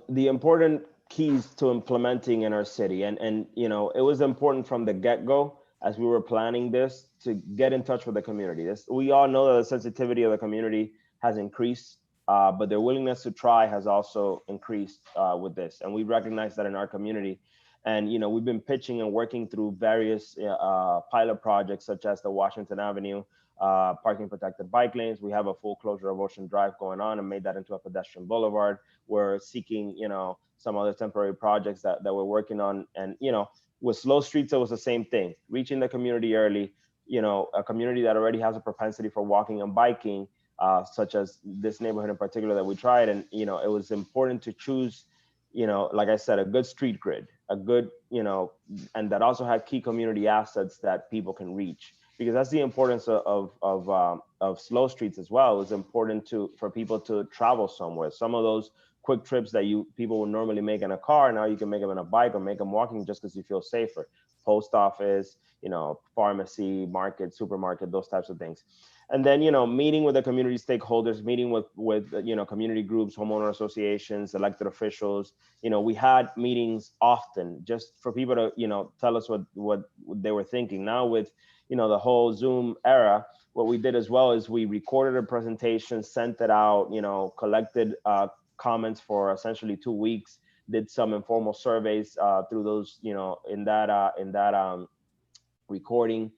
the important keys to implementing in our city? And it was important from the get-go as we were planning this to get in touch with the community. We all know that the sensitivity of the community has increased, but their willingness to try has also increased with this. And we recognize that in our community. And we've been pitching and working through various pilot projects, such as the Washington Avenue parking protected bike lanes. We have a full closure of Ocean Drive going on and made that into a pedestrian boulevard. We're seeking some other temporary projects that we're working on. And with slow streets, it was the same thing, reaching the community early, a community that already has a propensity for walking and biking, such as this neighborhood in particular that we tried. And it was important to choose like I said, a good street grid, a good, and that also had key community assets that people can reach, because that's the importance of slow streets as well. It's important for people to travel somewhere. Some of those quick trips that people would normally make in a car. Now you can make them in a bike or make them walking just because you feel safer. Post office, pharmacy, market, supermarket, those types of things. And then, meeting with the community stakeholders, meeting with community groups, homeowner associations, elected officials. We had meetings often just for people to, tell us what they were thinking. Now with, the whole Zoom era, what we did as well is we recorded a presentation, sent it out, collected comments for essentially 2 weeks, did some informal surveys through those, in that recording,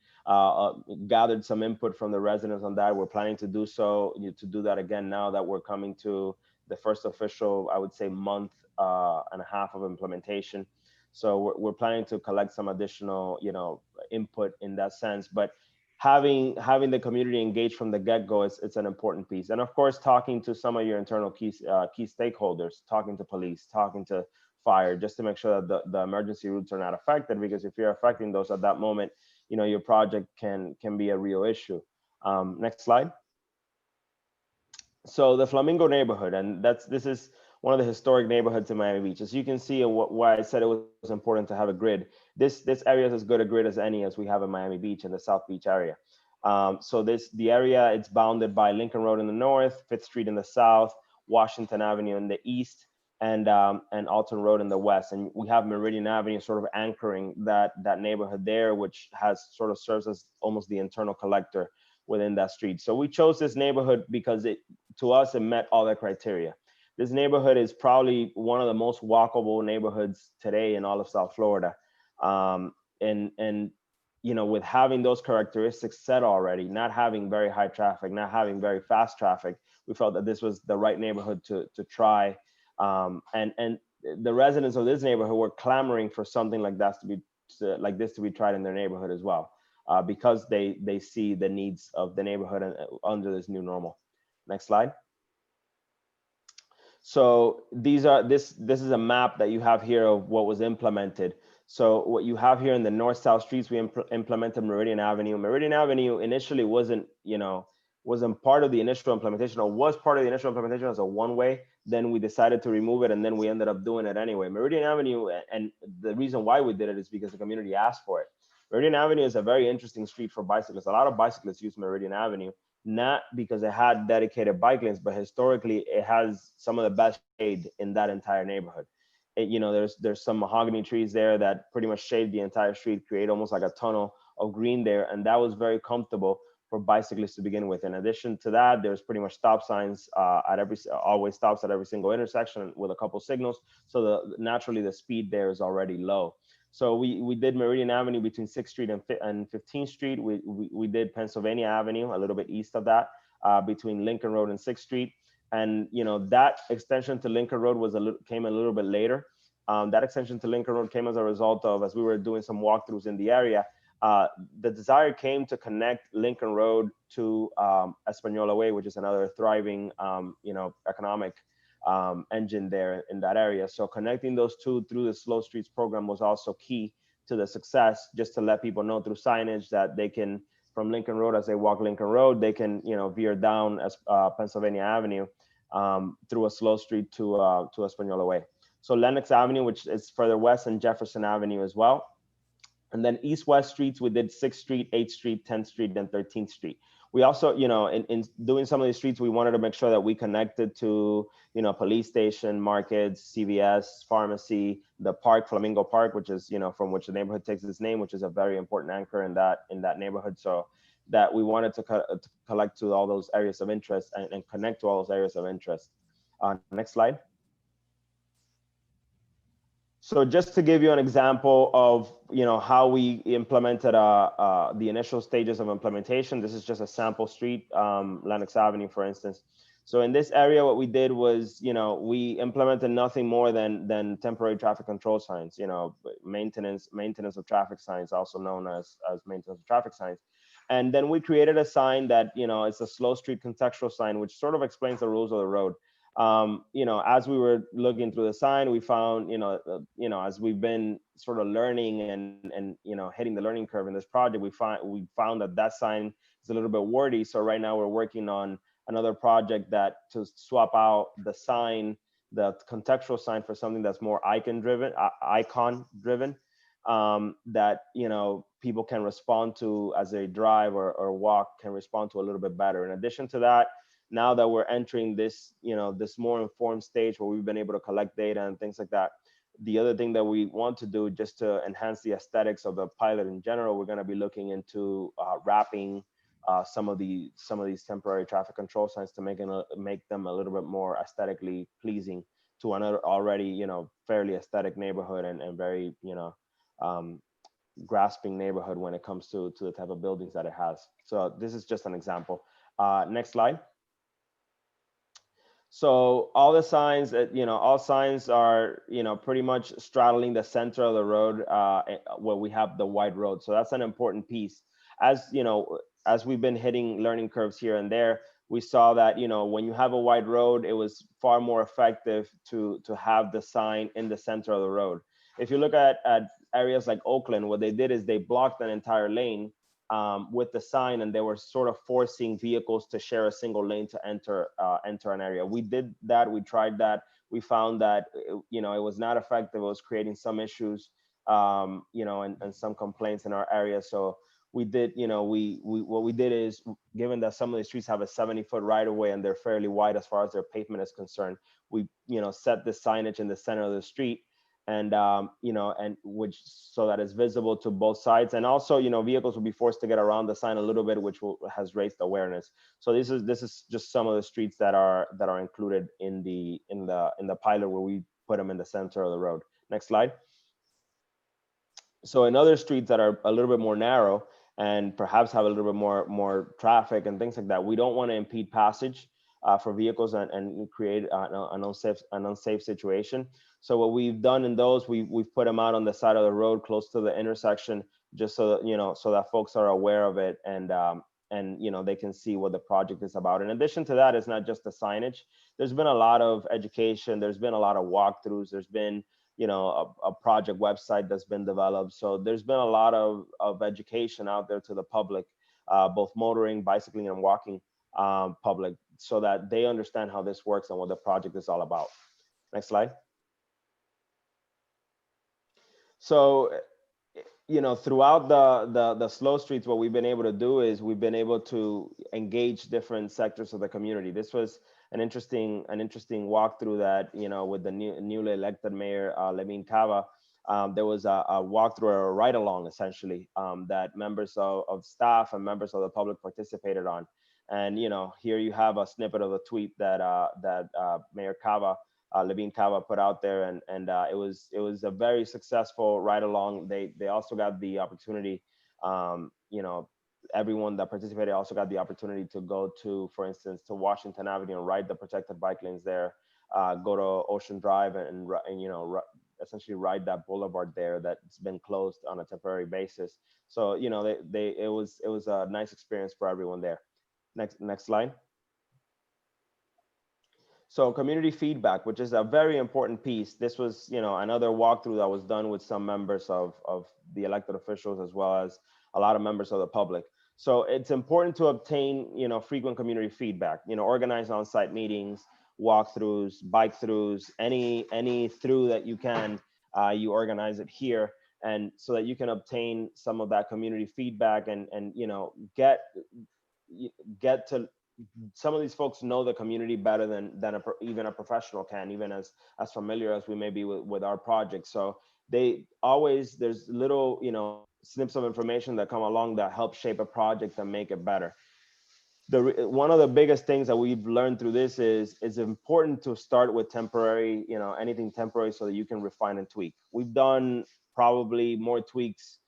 gathered some input from the residents on that. We're planning to do that again now that we're coming to the first official, I would say, month and a half of implementation. So we're planning to collect some additional, input in that sense. But having the community engaged from the get-go, it's an important piece. And of course, talking to some of your internal key stakeholders, talking to police, talking to fire, just to make sure that the emergency routes are not affected, because if you're affecting those at that moment, your project can be a real issue. Next slide. So the Flamingo neighborhood, and this is one of the historic neighborhoods in Miami Beach. As you can see, why I said it was important to have a grid. This area is as good a grid as any as we have in Miami Beach in the South Beach area. So the area, it's bounded by Lincoln Road in the north, 5th Street in the south, Washington Avenue in the east, and Alton Road in the west. And we have Meridian Avenue sort of anchoring that neighborhood there, which serves as almost the internal collector within that street. So we chose this neighborhood because to us, it met all the criteria. This neighborhood is probably one of the most walkable neighborhoods today in all of South Florida. With having those characteristics set already, not having very high traffic, not having very fast traffic, we felt that this was the right neighborhood to try. And the residents of this neighborhood were clamoring for something like this to be tried in their neighborhood as well, because they see the needs of the neighborhood under this new normal. Next slide. So this is a map that you have here of what was implemented. So what you have here in the north-south streets, we implemented Meridian Avenue. Meridian Avenue initially wasn't part of the initial implementation, or was part of the initial implementation as a one-way. Then we decided to remove it, and then we ended up doing it anyway. Meridian Avenue, and the reason why we did it is because the community asked for it. Meridian Avenue is a very interesting street for bicyclists. A lot of bicyclists use Meridian Avenue, not because it had dedicated bike lanes, but historically it has some of the best shade in that entire neighborhood. There's some mahogany trees there that pretty much shade the entire street, create almost like a tunnel of green there, and that was very comfortable for bicyclists to begin with. In addition to that, there's pretty much stop signs always stops at every single intersection with a couple signals. So naturally the speed there is already low. So we did Meridian Avenue between 6th Street and 15th Street. We did Pennsylvania Avenue a little bit east of that, between Lincoln Road and 6th Street. And that extension to Lincoln Road came a little bit later. That extension to Lincoln Road came as a result of, as we were doing some walkthroughs in the area, the desire came to connect Lincoln Road to Espanola Way, which is another thriving, economic engine there in that area. So connecting those two through the Slow Streets program was also key to the success, just to let people know through signage that they can, from Lincoln Road, as they walk Lincoln Road, they can, veer down as Pennsylvania Avenue through a slow street to Espanola Way. So Lenox Avenue, which is further west, and Jefferson Avenue as well. And then east-west streets, we did 6th Street, 8th Street, 10th Street, and 13th Street. We also, in doing some of these streets, we wanted to make sure that we connected to, police station, markets, CVS, pharmacy, the park, Flamingo Park, which is, from which the neighborhood takes its name, which is a very important anchor in that neighborhood. So that we wanted to collect to all those areas of interest and connect to all those areas of interest. Next slide. So just to give you an example of, how we implemented the initial stages of implementation, this is just a sample street, Lenox Avenue, for instance. So in this area, what we did was, we implemented nothing more than temporary traffic control signs, maintenance of traffic signs, also known as maintenance of traffic signs. And then we created a sign that, it's a slow street contextual sign, which sort of explains the rules of the road. As we were looking through the sign, we found, as we've been sort of learning and hitting the learning curve in this project, we found that sign is a little bit wordy. So right now we're working on another project to swap out the sign the contextual sign for something that's more icon driven, that, you know, people can respond to as they drive or walk, can respond to a little bit better. In addition to that, now that we're entering this, you know, this more informed stage where we've been able to collect data and things like that, the other thing that we want to do just to enhance the aesthetics of the pilot in general, we're going to be looking into wrapping some of these temporary traffic control signs to make them a little bit more aesthetically pleasing to another already, you know, fairly aesthetic neighborhood and very, you know, grasping neighborhood when it comes to the type of buildings that it has. So this is just an example. Next slide. So all the signs, you know, all signs are, you know, pretty much straddling the center of the road where we have the wide road. So that's an important piece. As you know, as we've been hitting learning curves here and there, we saw that, you know, when you have a wide road, it was far more effective to have the sign in the center of the road. If you look at areas like Oakland, what they did is they blocked an entire lane with the sign, and they were sort of forcing vehicles to share a single lane to enter an area. We did that. We tried that. We found that, you know, it was not effective. It was creating some issues, you know, and some complaints in our area. So we did, you know, what we did is, given that some of the streets have a 70-foot right of way and they're fairly wide as far as their pavement is concerned, we, you know, set the signage in the center of the street, and you know, and which, so that it's visible to both sides, and also, you know, vehicles will be forced to get around the sign a little bit, which has raised awareness. So this is just some of the streets that are included in the pilot, where we put them in the center of the road. Next slide. So in other streets that are a little bit more narrow and perhaps have a little bit more traffic and things like that, we don't want to impede passage for vehicles and create an unsafe situation. So what we've done in those, we've put them out on the side of the road close to the intersection, just so that, you know, so that folks are aware of it, and you know, they can see what the project is about. In addition to that, it's not just the signage. There's been a lot of education. There's been a lot of walkthroughs. There's been, you know, a project website that's been developed. So there's been a lot of education out there to the public, both motoring, bicycling, and walking public, so that they understand how this works and what the project is all about. Next slide. So, you know, throughout the slow streets, what we've been able to do is we've been able to engage different sectors of the community. This was an interesting walkthrough that, you know, with the newly elected mayor, Levine Cava, there was a walkthrough or a ride along, essentially, that members of staff and members of the public participated on. And, you know, here you have a snippet of a tweet that Mayor Cava, Levine Cava, put out there, and it was a very successful ride along. They also got the opportunity, you know, everyone that participated also got the opportunity to go to, for instance, to Washington Avenue and ride the protected bike lanes there, go to Ocean Drive and you know, essentially ride that boulevard there that's been closed on a temporary basis. So, you know, it was a nice experience for everyone there. Next slide. So community feedback, which is a very important piece. This was, you know, another walkthrough that was done with some members of the elected officials, as well as a lot of members of the public. So it's important to obtain, you know, frequent community feedback, you know, organize on-site meetings, walkthroughs, bike throughs, any through that you can, you organize it here, and so that you can obtain some of that community feedback and you know, get to, some of these folks know the community better than even a professional can, even as familiar as we may be with our project. So there's little, you know, snips of information that come along that help shape a project and make it better. One of the biggest things that we've learned through this is it's important to start with temporary, you know, anything temporary, so that you can refine and tweak. We've done probably more tweaks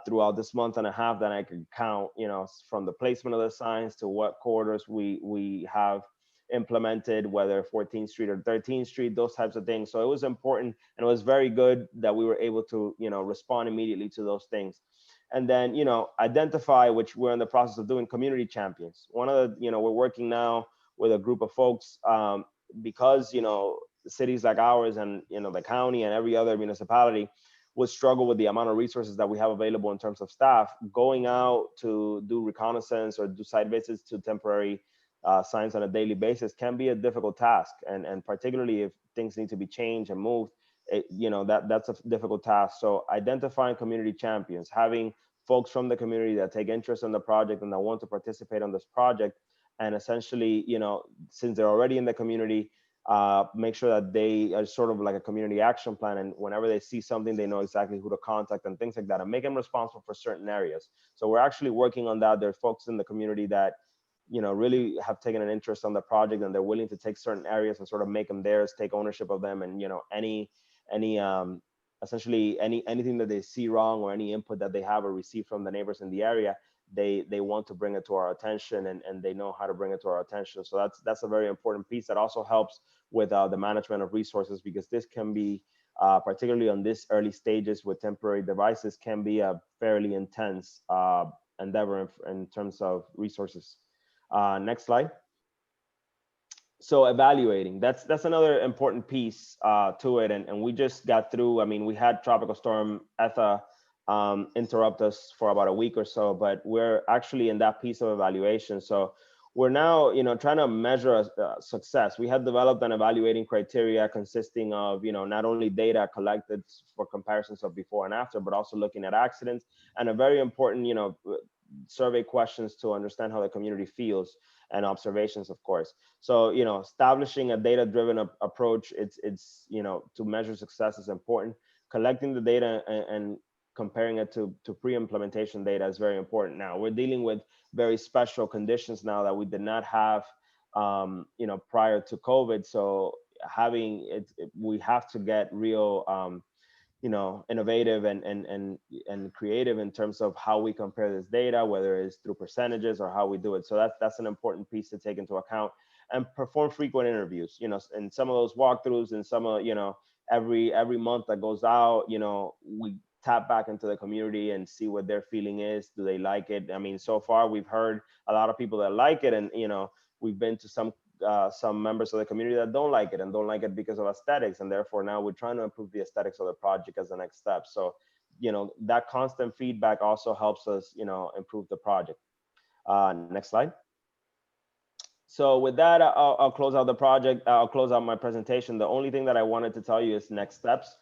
throughout this month and a half than I could count, you know, from the placement of the signs to what corridors we have implemented, whether 14th Street or 13th Street, those types of things. So it was important, and it was very good that we were able to, you know, respond immediately to those things. And then, you know, identify, which we're in the process of doing, community champions. One of the, you know, we're working now with a group of folks, because, you know, cities like ours and, you know, the county and every other municipality would struggle with the amount of resources that we have available in terms of staff, going out to do reconnaissance or do site visits to temporary signs on a daily basis can be a difficult task, and particularly if things need to be changed and moved, that's a difficult task. So identifying community champions, having folks from the community that take interest in the project and that want to participate on this project, and essentially, since they're already in the community, make sure that they are sort of like a community action plan, and whenever they see something, they know exactly who to contact and things like that, and make them responsible for certain areas. So we're actually working on that. There are folks in the community that really have taken an interest on the project, and they're willing to take certain areas and sort of make them theirs, take ownership of them, and essentially anything that they see wrong or any input that they have or receive from the neighbors in the area, they want to bring it to our attention, and they know how to bring it to our attention. So that's a very important piece that also helps with the management of resources, because this can be particularly on this early stages with temporary devices, can be a fairly intense endeavor in terms of resources. Next slide. So evaluating, that's another important piece to it, and we just got through. I mean, we had Tropical Storm Etha interrupt us for about a week or so, but we're actually in that piece of evaluation. So we're now, trying to measure success. We have developed an evaluating criteria consisting of, not only data collected for comparisons of before and after, but also looking at accidents, and a very important, survey questions to understand how the community feels, and observations, of course. So, establishing a data-driven approach, it's to measure success is important. Collecting the data and comparing it to pre-implementation data is very important. Now we're dealing with very special conditions now that we did not have, prior to COVID. So having it, we have to get real, innovative and creative in terms of how we compare this data, whether it's through percentages or how we do it. So that's an important piece to take into account, and perform frequent interviews, and some of those walkthroughs, and some of, every month that goes out, we tap back into the community and see what their feeling is. Do they like it? I mean, so far we've heard a lot of people that like it, and, we've been to some members of the community that don't like it, and don't like it because of aesthetics, and therefore now we're trying to improve the aesthetics of the project as the next step. So, that constant feedback also helps us, improve the project. Next slide. So with that, I'll close out the project. I'll close out my presentation. The only thing that I wanted to tell you is next steps.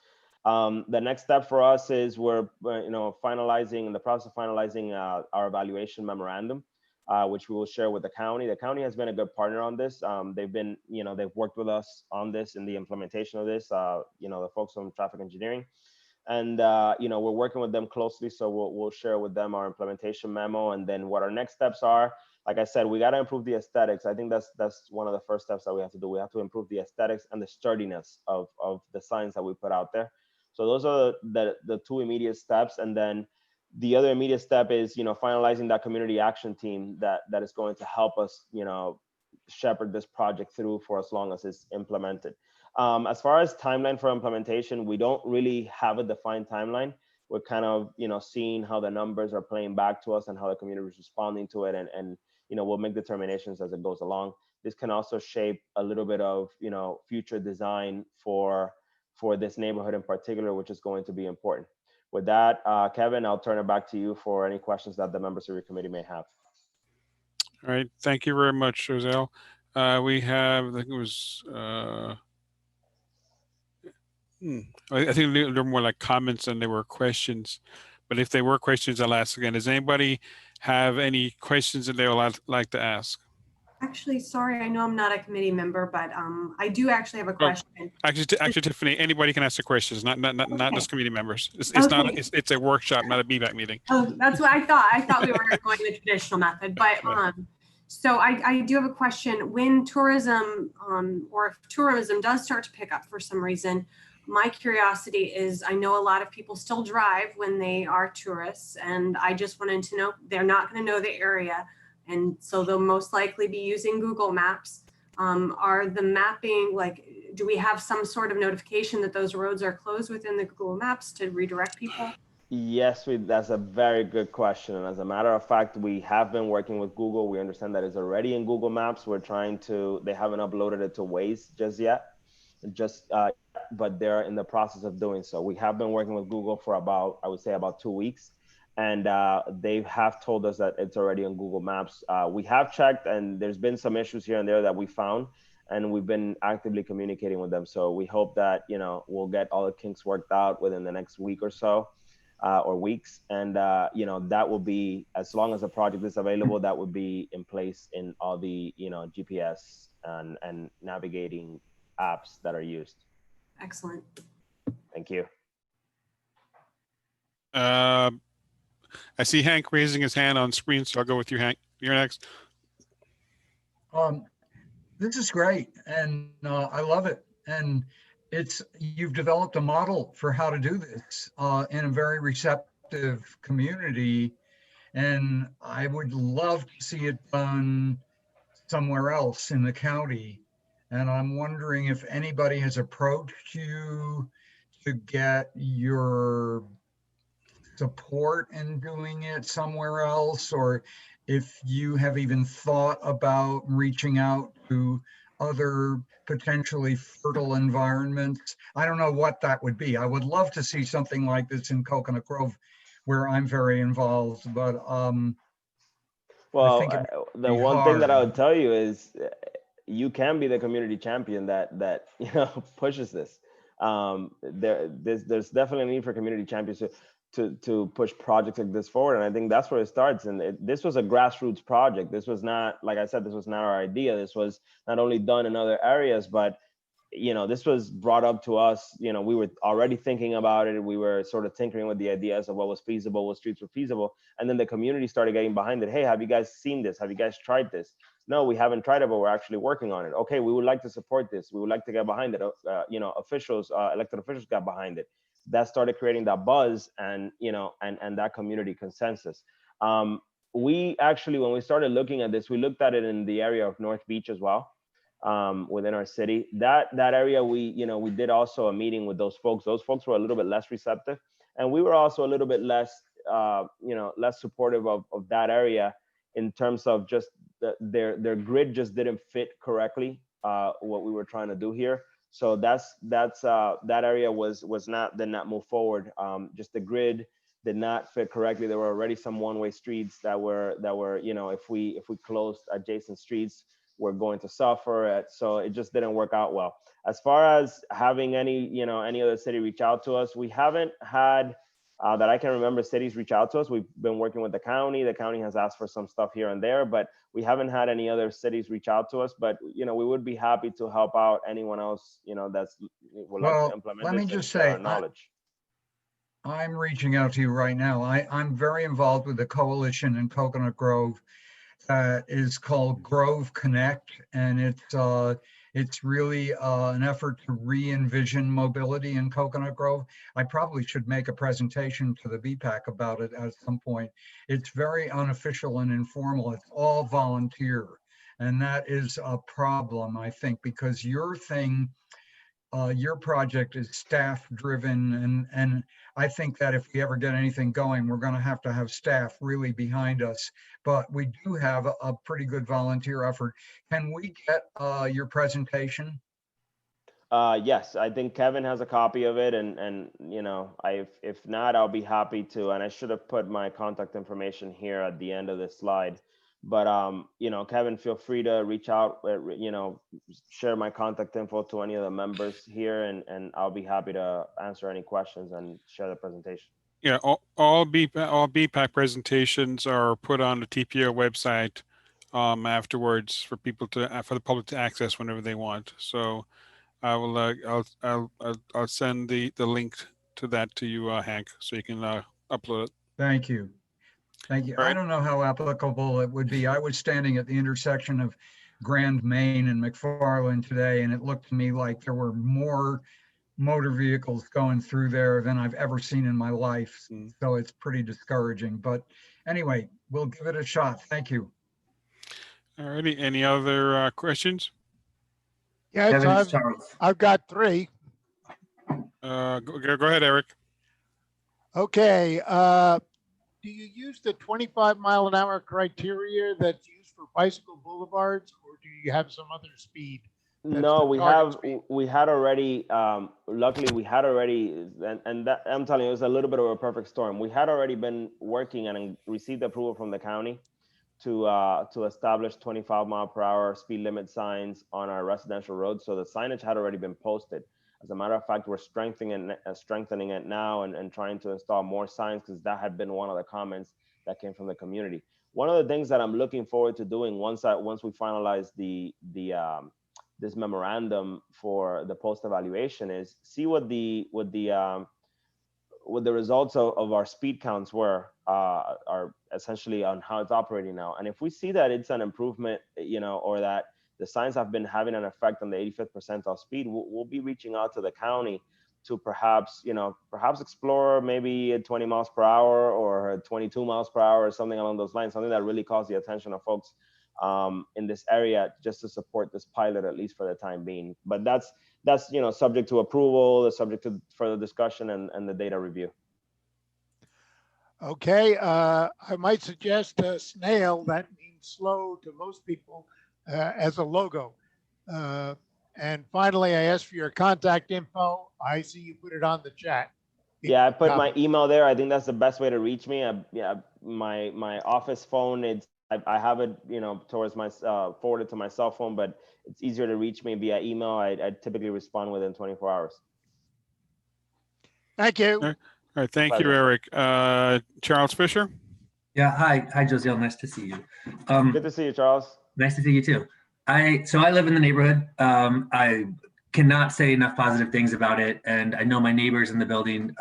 The next step for us is we're, finalizing, in the process of finalizing our evaluation memorandum, which we will share with the county. The county has been a good partner on this. They've been, they've worked with us on this in the implementation of this, the folks from traffic engineering. And, we're working with them closely. So we'll share with them our implementation memo, and then what our next steps are. Like I said, we got to improve the aesthetics. I think that's one of the first steps that we have to do. We have to improve the aesthetics and the sturdiness of the signs that we put out there. So those are the two immediate steps. And then the other immediate step is, finalizing that community action team that is going to help us, shepherd this project through for as long as it's implemented. As far as timeline for implementation, we don't really have a defined timeline. We're kind of, seeing how the numbers are playing back to us and how the community is responding to it. And we'll make determinations as it goes along. This can also shape a little bit of, future design for this neighborhood in particular, which is going to be important. With that, Kevin, I'll turn it back to you for any questions that the members of your committee may have. All right. Thank you very much, Joselle. We have, I think it was, I think they're more like comments than they were questions. But if they were questions, I'll ask again. Does anybody have any questions that they would like to ask? Actually, sorry, I know I'm not a committee member, but I do actually have a question. Actually, Tiffany, anybody can ask the questions, not Okay. just committee members. It's Okay. not. It's a workshop, not a BPAC meeting. Oh, that's what I thought. I thought we were going the traditional method, but so I do have a question. When tourism or if tourism does start to pick up for some reason, my curiosity is, I know a lot of people still drive when they are tourists, and I just wanted to know, they're not going to know the area, and so they'll most likely be using Google Maps. Are the mapping, like, do we have some sort of notification that those roads are closed within the Google Maps to redirect people? Yes, that's a very good question. And as a matter of fact, we have been working with Google. We understand that it's already in Google Maps. They haven't uploaded it to Waze just yet, but they're in the process of doing so. We have been working with Google for I would say about 2 weeks. and they have told us that it's already on Google Maps. We have checked, and there's been some issues here and there that we found, and we've been actively communicating with them. So we hope that, you know, we'll get all the kinks worked out within the next week or so, or weeks. And, you know, that will be, as long as the project is available, that would be in place in all the, you know, GPS and navigating apps that are used. Excellent. Thank you. I see Hank raising his hand on screen, so I'll go with you, Hank. You're next. This is great, and I love it. And you've developed a model for how to do this in a very receptive community, and I would love to see it done somewhere else in the county. And I'm wondering if anybody has approached you to get your support in doing it somewhere else, or if you have even thought about reaching out to other potentially fertile environments. I don't know what that would be. I would love to see something like this in Coconut Grove, where I'm very involved, but Well, I think the one thing that I would tell you is you can be the community champion that you know pushes this. There's definitely a need for community champions to push projects like this forward, and I think that's where it starts. And this was a grassroots project. This was not, like I said, this was not our idea. This was not only done in other areas, but you know, this was brought up to us. You know, we were already thinking about it. We were sort of tinkering with the ideas of what was feasible, what streets were feasible, and then the community started getting behind it. Hey, have you guys seen this? Have you guys tried this? No, we haven't tried it, but we're actually working on it. Okay, we would like to support this. We would like to get behind it. You know, elected officials got behind it. That started creating that buzz and, you know, and that community consensus. We actually, when we started looking at this, we looked at it in the area of North Beach as well, within our city. That area, we did also a meeting with those folks. Those folks were a little bit less receptive, and we were also a little bit less, less supportive of that area in terms of just their grid just didn't fit correctly what we were trying to do here. So that area did not move forward. Just the grid did not fit correctly. There were already some one-way streets that were, you know, if we closed adjacent streets, we're going to suffer. So it just didn't work out well. As far as having any other city reach out to us, we haven't had that I can remember cities reach out to us. We've been working with the county. The county has asked for some stuff here and there, but we haven't had any other cities reach out to us. But, you know, we would be happy to help out anyone else, you know, would like to implement. Let me just say, knowledge. I'm reaching out to you right now. I'm very involved with the coalition in Coconut Grove that is called Grove Connect, and it's really an effort to re-envision mobility in Coconut Grove. I probably should make a presentation to the BPAC about it at some point. It's very unofficial and informal. It's all volunteer, and that is a problem, I think, because your project is staff driven, and I think that if we ever get anything going, we're going to have staff really behind us. But we do have a pretty good volunteer effort. Can we get your presentation? Yes, I think Kevin has a copy of it, and you know, if not, I'll be happy to. And I should have put my contact information here at the end of the slide. But you know, Kevin, feel free to reach out, you know, share my contact info to any of the members here, and I'll be happy to answer any questions and share the presentation. Yeah, all BPAC presentations are put on the TPO website afterwards for the public to access whenever they want. So I will I'll send the link to that to you, Hank, so you can upload it. Thank you. Thank you. Right. I don't know how applicable it would be. I was standing at the intersection of Grand Main and McFarland today, and it looked to me like there were more motor vehicles going through there than I've ever seen in my life. So it's pretty discouraging. But anyway, we'll give it a shot. Thank you. All righty. Any other questions? Yeah, I've got three. Go ahead, Eric. Okay. Do you use the 25-mile-an-hour criteria that's used for bicycle boulevards, or do you have some other speed No, the we target have, speed? we had already, luckily we had already, and that, I'm telling you, it was a little bit of a perfect storm. We had already been working and received approval from the county to establish 25-mile-per-hour speed limit signs on our residential roads. So the signage had already been posted. As a matter of fact, we're strengthening it now and trying to install more signs, because that had been one of the comments that came from the community. One of the things that I'm looking forward to doing once we finalize this memorandum for the post evaluation is see what the results of our speed counts are essentially on how it's operating now. And if we see that it's an improvement, or that the signs have been having an effect on the 85th percentile speed, we'll be reaching out to the county to perhaps explore maybe a 20 miles per hour or 22 miles per hour or something along those lines, something that really calls the attention of folks in this area, just to support this pilot, at least for the time being. But that's subject to approval, subject to further discussion and the data review. Okay, I might suggest a snail, that means slow to most people, as a logo. And finally, I asked for your contact info. I see you put it on the chat. Yeah, I put my email there. I think that's the best way to reach me. My office phone, I have it, towards my forwarded to my cell phone, but it's easier to reach me via email. I typically respond within 24 hours. Thank you. All right, thank you, Eric. Charles Fisher. Yeah, hi, Josiel. Nice to see you. Good to see you, Charles. Nice to see you too. So I live in the neighborhood. I cannot say enough positive things about it, and I know my neighbors in the building,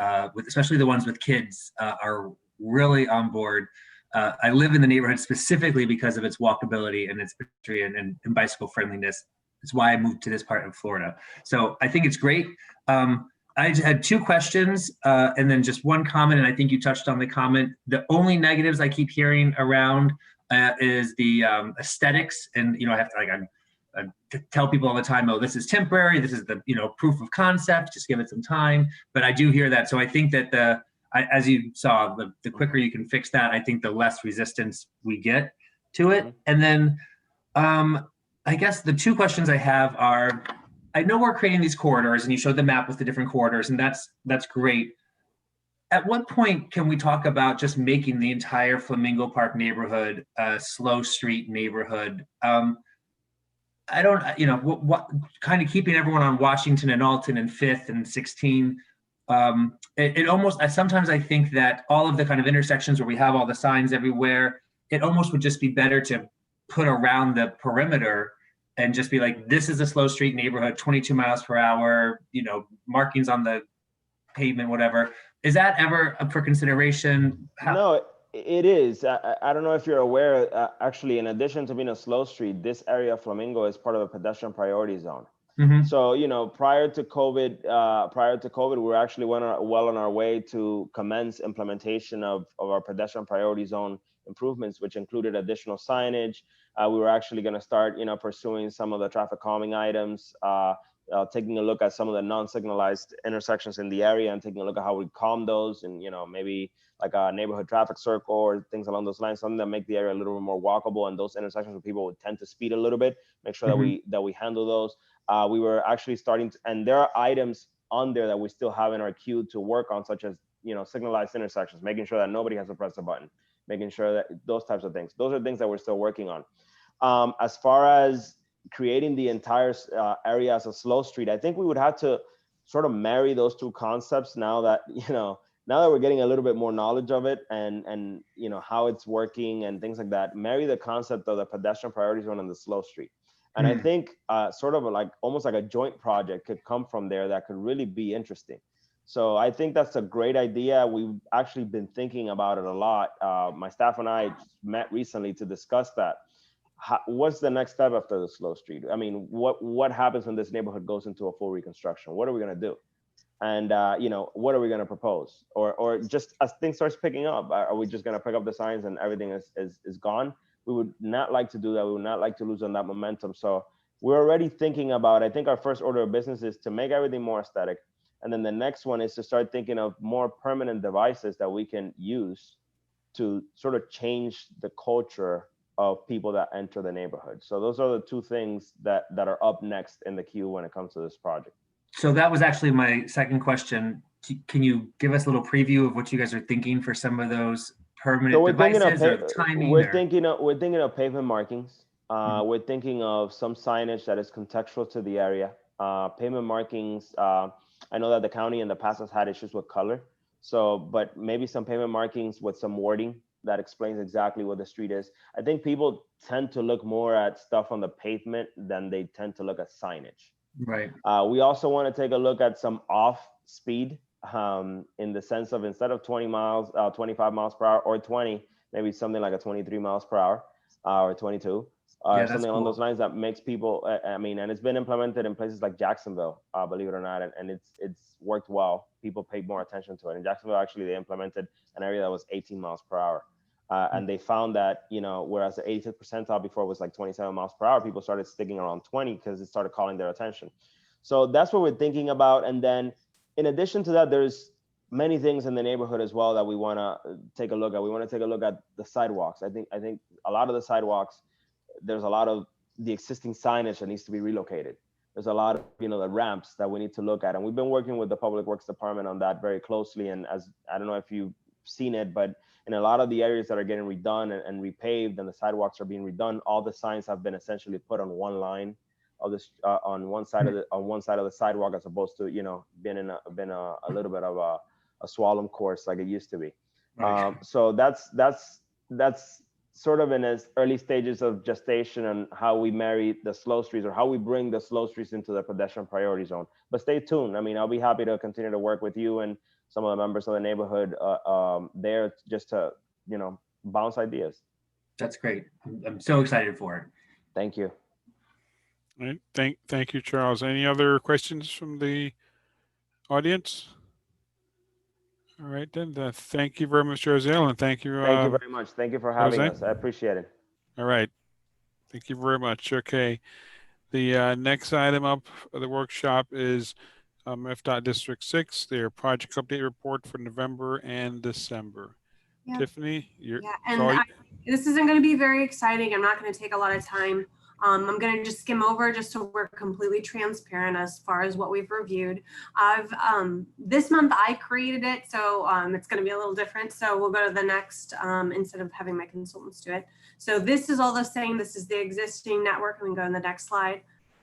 especially the ones with kids, are really on board. I live in the neighborhood specifically because of its walkability and its pedestrian and bicycle friendliness. It's why I moved to this part of Florida. So I think it's great. I had two questions and then just one comment, and I think you touched on the comment. The only negatives I keep hearing around is the aesthetics, and I have to I tell people all the time, oh, this is temporary. This is the proof of concept. Just give it some time. But I do hear that, so I think that as you saw, the quicker you can fix that, I think the less resistance we get to it. And then I guess the two questions I have are, I know we're creating these corridors, and you showed the map with the different corridors, and that's great. At what point can we talk about just making the entire Flamingo Park neighborhood a slow street neighborhood? I don't, what kind of keeping everyone on Washington and Alton and 5th and 16. It almost, sometimes I think that all of the kind of intersections where we have all the signs everywhere, it almost would just be better to put around the perimeter and just be like, this is a slow street neighborhood, 22 miles per hour, markings on the pavement, whatever. Is that ever up for consideration? No, it is. I don't know if you're aware, actually, in addition to being a slow street, this area of Flamingo is part of a pedestrian priority zone. So, prior to COVID, we were actually well on our way to commence implementation of our pedestrian priority zone improvements, which included additional signage. We were actually going to start, pursuing some of the traffic calming items, taking a look at some of the non-signalized intersections in the area and taking a look at how we calm those, and maybe like a neighborhood traffic circle or things along those lines, something that make the area a little bit more walkable, and those intersections where people would tend to speed a little bit, make sure that we handle those. We were actually starting to, and there are items on there that we still have in our queue to work on, such as signalized intersections, making sure that nobody has to press a button, making sure that those types of things. Those are things that we're still working on. As far as creating the entire area as a slow street, I think we would have to sort of marry those two concepts now that now that we're getting a little bit more knowledge of it and how it's working and things like that. Marry the concept of the pedestrian priority zone and the slow street. And I think sort of almost like a joint project could come from there that could really be interesting. So I think that's a great idea. We've actually been thinking about it a lot. My staff and I met recently to discuss that. What's the next step after the slow street? I mean, what happens when this neighborhood goes into a full reconstruction? What are we going to do? And what are we going to propose? Or just as things starts picking up, are we just going to pick up the signs and everything is gone? We would not like to do that. We would not like to lose on that momentum. So we're already thinking about, I think our first order of business is to make everything more aesthetic. And then the next one is to start thinking of more permanent devices that we can use to sort of change the culture of people that enter the neighborhood. So those are the two things that are up next in the queue when it comes to this project. So that was actually my second question. Can you give us a little preview of what you guys are thinking for some of those permanent So we're thinking devices or timing? we're thinking of pavement markings. Mhm. We're thinking of some signage that is contextual to the area. Pavement markings. I know that the county in the past has had issues with color. So, but maybe some pavement markings with some wording that explains exactly what the street is. I think people tend to look more at stuff on the pavement than they tend to look at signage. Right. We also want to take a look at some off speed, in the sense of instead of 20 miles, 25 miles per hour or 20, maybe something like a 23 miles per hour or 22. Yeah, Or that's something along cool. those lines that makes people, I mean, and it's been implemented in places like Jacksonville, believe it or not, and it's worked well. People paid more attention to it. In Jacksonville, actually, they implemented an area that was 18 miles per hour. And they found that, you know, whereas the 85th percentile before was like 27 miles per hour, people started sticking around 20 because it started calling their attention. So that's what we're thinking about. And then in addition to that, there's many things in the neighborhood as well that we want to take a look at. We want to take a look at the sidewalks. I think a lot of the sidewalks, there's a lot of the existing signage that needs to be relocated. There's a lot of, you know, the ramps that we need to look at. And we've been working with the Public Works Department on that very closely. And as I don't know if you've seen it, but in a lot of the areas that are getting redone and repaved and the sidewalks are being redone, all the signs have been essentially put on one line of this, on one side of the sidewalk, as opposed to, you know, been a little bit of a slalom course like it used to be. Right. So that's sort of in its early stages of gestation and how we marry the slow streets, or how we bring the slow streets into the pedestrian priority zone. But stay tuned. I mean, I'll be happy to continue to work with you and some of the members of the neighborhood there, just to, you know, bounce ideas. That's great. I'm so excited for it. Thank you. All right. Thank you, Charles. Any other questions from the audience? All right, then. Thank you very much, Josiel, and thank you. Thank you very much. Thank you for having Jose? us. I appreciate it. All right. Thank you very much. Okay. The next item up of the workshop is FDOT District 6, their project update report for November and December. Yeah. Tiffany, this isn't going to be very exciting. I'm not going to take a lot of time. I'm going to just skim over just so we're completely transparent as far as what we've reviewed. This month I created it, so it's going to be a little different. So we'll go to the next instead of having my consultants do it. So this is all the same. This is the existing network. We can go to the next slide.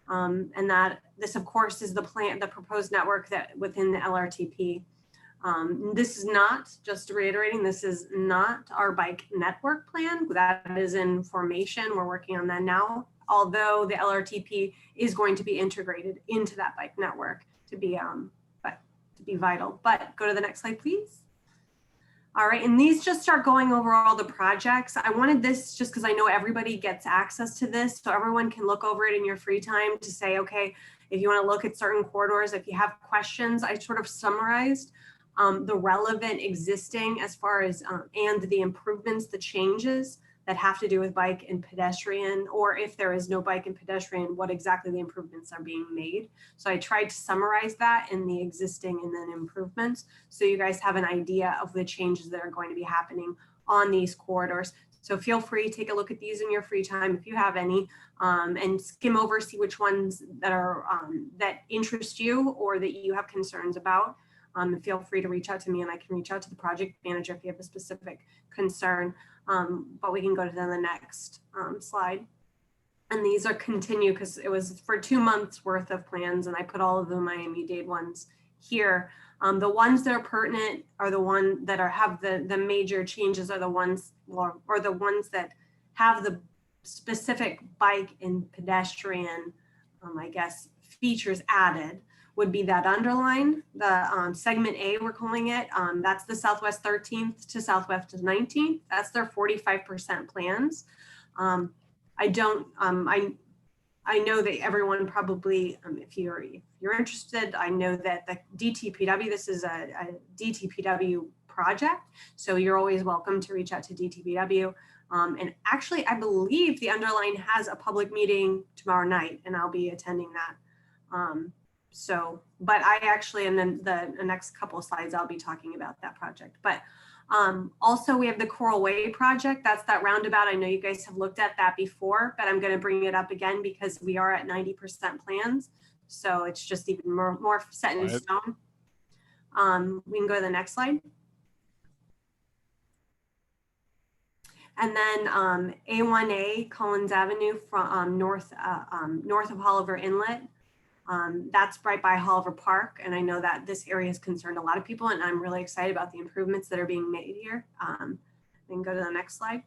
And that this, of course, is the proposed network that within the LRTP. This is not, just reiterating, this is not our bike network plan. That is in formation. We're working on that now. Although the LRTP is going to be integrated into that bike network to be vital. But go to the next slide, please. All right, and these just start going over all the projects. I wanted this just because I know everybody gets access to this, so everyone can look over it in your free time to say, okay, if you want to look at certain corridors, if you have questions, I sort of summarized the relevant existing as far as and the improvements, the changes that have to do with bike and pedestrian, or if there is no bike and pedestrian, what exactly the improvements are being made. So I tried to summarize that in the existing and then improvements, so you guys have an idea of the changes that are going to be happening on these corridors. So feel free to take a look at these in your free time if you have any, and skim over, see which ones that are that interest you or that you have concerns about. And feel free to reach out to me, and I can reach out to the project manager if you have a specific concern. But we can go to the next slide. And these are continue because it was for 2 months worth of plans, and I put all of the Miami-Dade ones here. The ones that are pertinent are the ones that have the major changes are the ones, or the ones that have the specific bike and pedestrian, I guess, features added. Would be that underline, the segment A, we're calling it. That's the Southwest 13th to Southwest 19th. That's their 45% plans. I know that everyone probably, if you're interested, I know that the DTPW, this is a DTPW project. So you're always welcome to reach out to DTPW. And actually, I believe the underline has a public meeting tomorrow night, and I'll be attending that. So, but I actually, and then the next couple of slides, I'll be talking about that project. But Also, we have the Coral Way project. That's that roundabout. I know you guys have looked at that before, but I'm going to bring it up again because we are at 90% plans. So it's just even more set in stone. We can go to the next slide. And then A1A Collins Avenue from north of Oliver Inlet. That's right by Oliver Park. And I know that this area has concerned a lot of people, and I'm really excited about the improvements that are being made here. We can go to the next slide.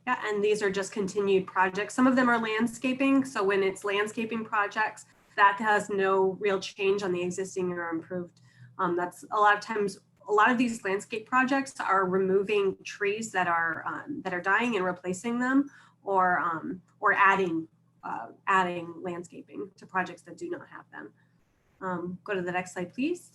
Yeah, and these are just continued projects. Some of them are landscaping. So when it's landscaping projects, that has no real change on the existing or improved. That's a lot of times, a lot of these landscape projects are removing trees that are dying and replacing them, or adding landscaping to projects that do not have them. Go to the next slide, please.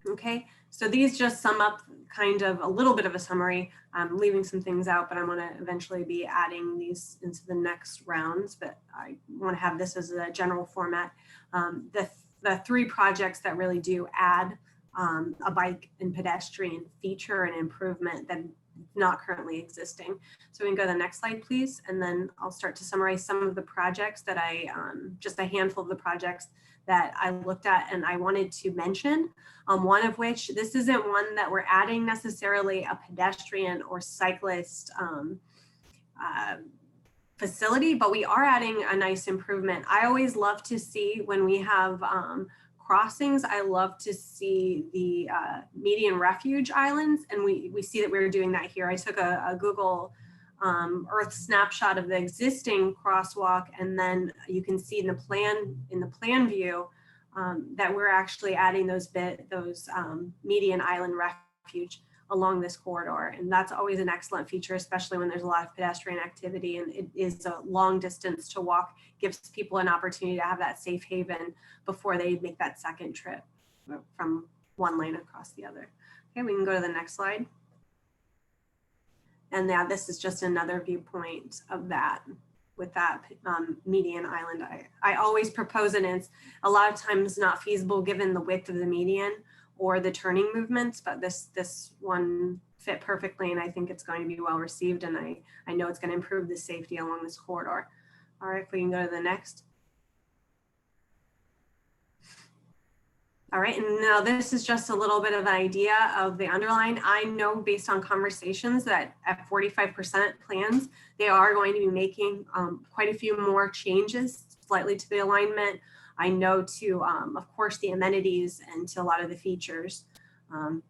Okay, so these just sum up kind of a little bit of a summary. I'm leaving some things out, but I'm going to eventually be adding these into the next rounds, but I want to have this as a general format. The three projects that really do add a bike and pedestrian feature and improvement that not currently existing. So we can go to the next slide, please. And then I'll start to summarize some of the projects that just a handful of the projects that I looked at and I wanted to mention. One of which, this isn't one that we're adding necessarily a pedestrian or cyclist facility, but we are adding a nice improvement. I always love to see when we have crossings, I love to see the median refuge islands, and we see that we're doing that here. I took a Google Earth snapshot of the existing crosswalk, and then you can see in the plan view that we're actually adding those median island refuge along this corridor, and that's always an excellent feature, especially when there's a lot of pedestrian activity and it is a long distance to walk. Gives people an opportunity to have that safe haven before they make that second trip from one lane across the other. Okay, we can go to the next slide. And now this is just another viewpoint of that with that median island. I always propose it, and it's a lot of times not feasible given the width of the median or the turning movements, but this one fit perfectly, and I think it's going to be well received, and I know it's going to improve the safety along this corridor. All right, if we can go to the next. All right, and now this is just a little bit of an idea of the underline. I know based on conversations that at 45% plans, they are going to be making quite a few more changes slightly to the alignment. I know to, of course, the amenities and to a lot of the features.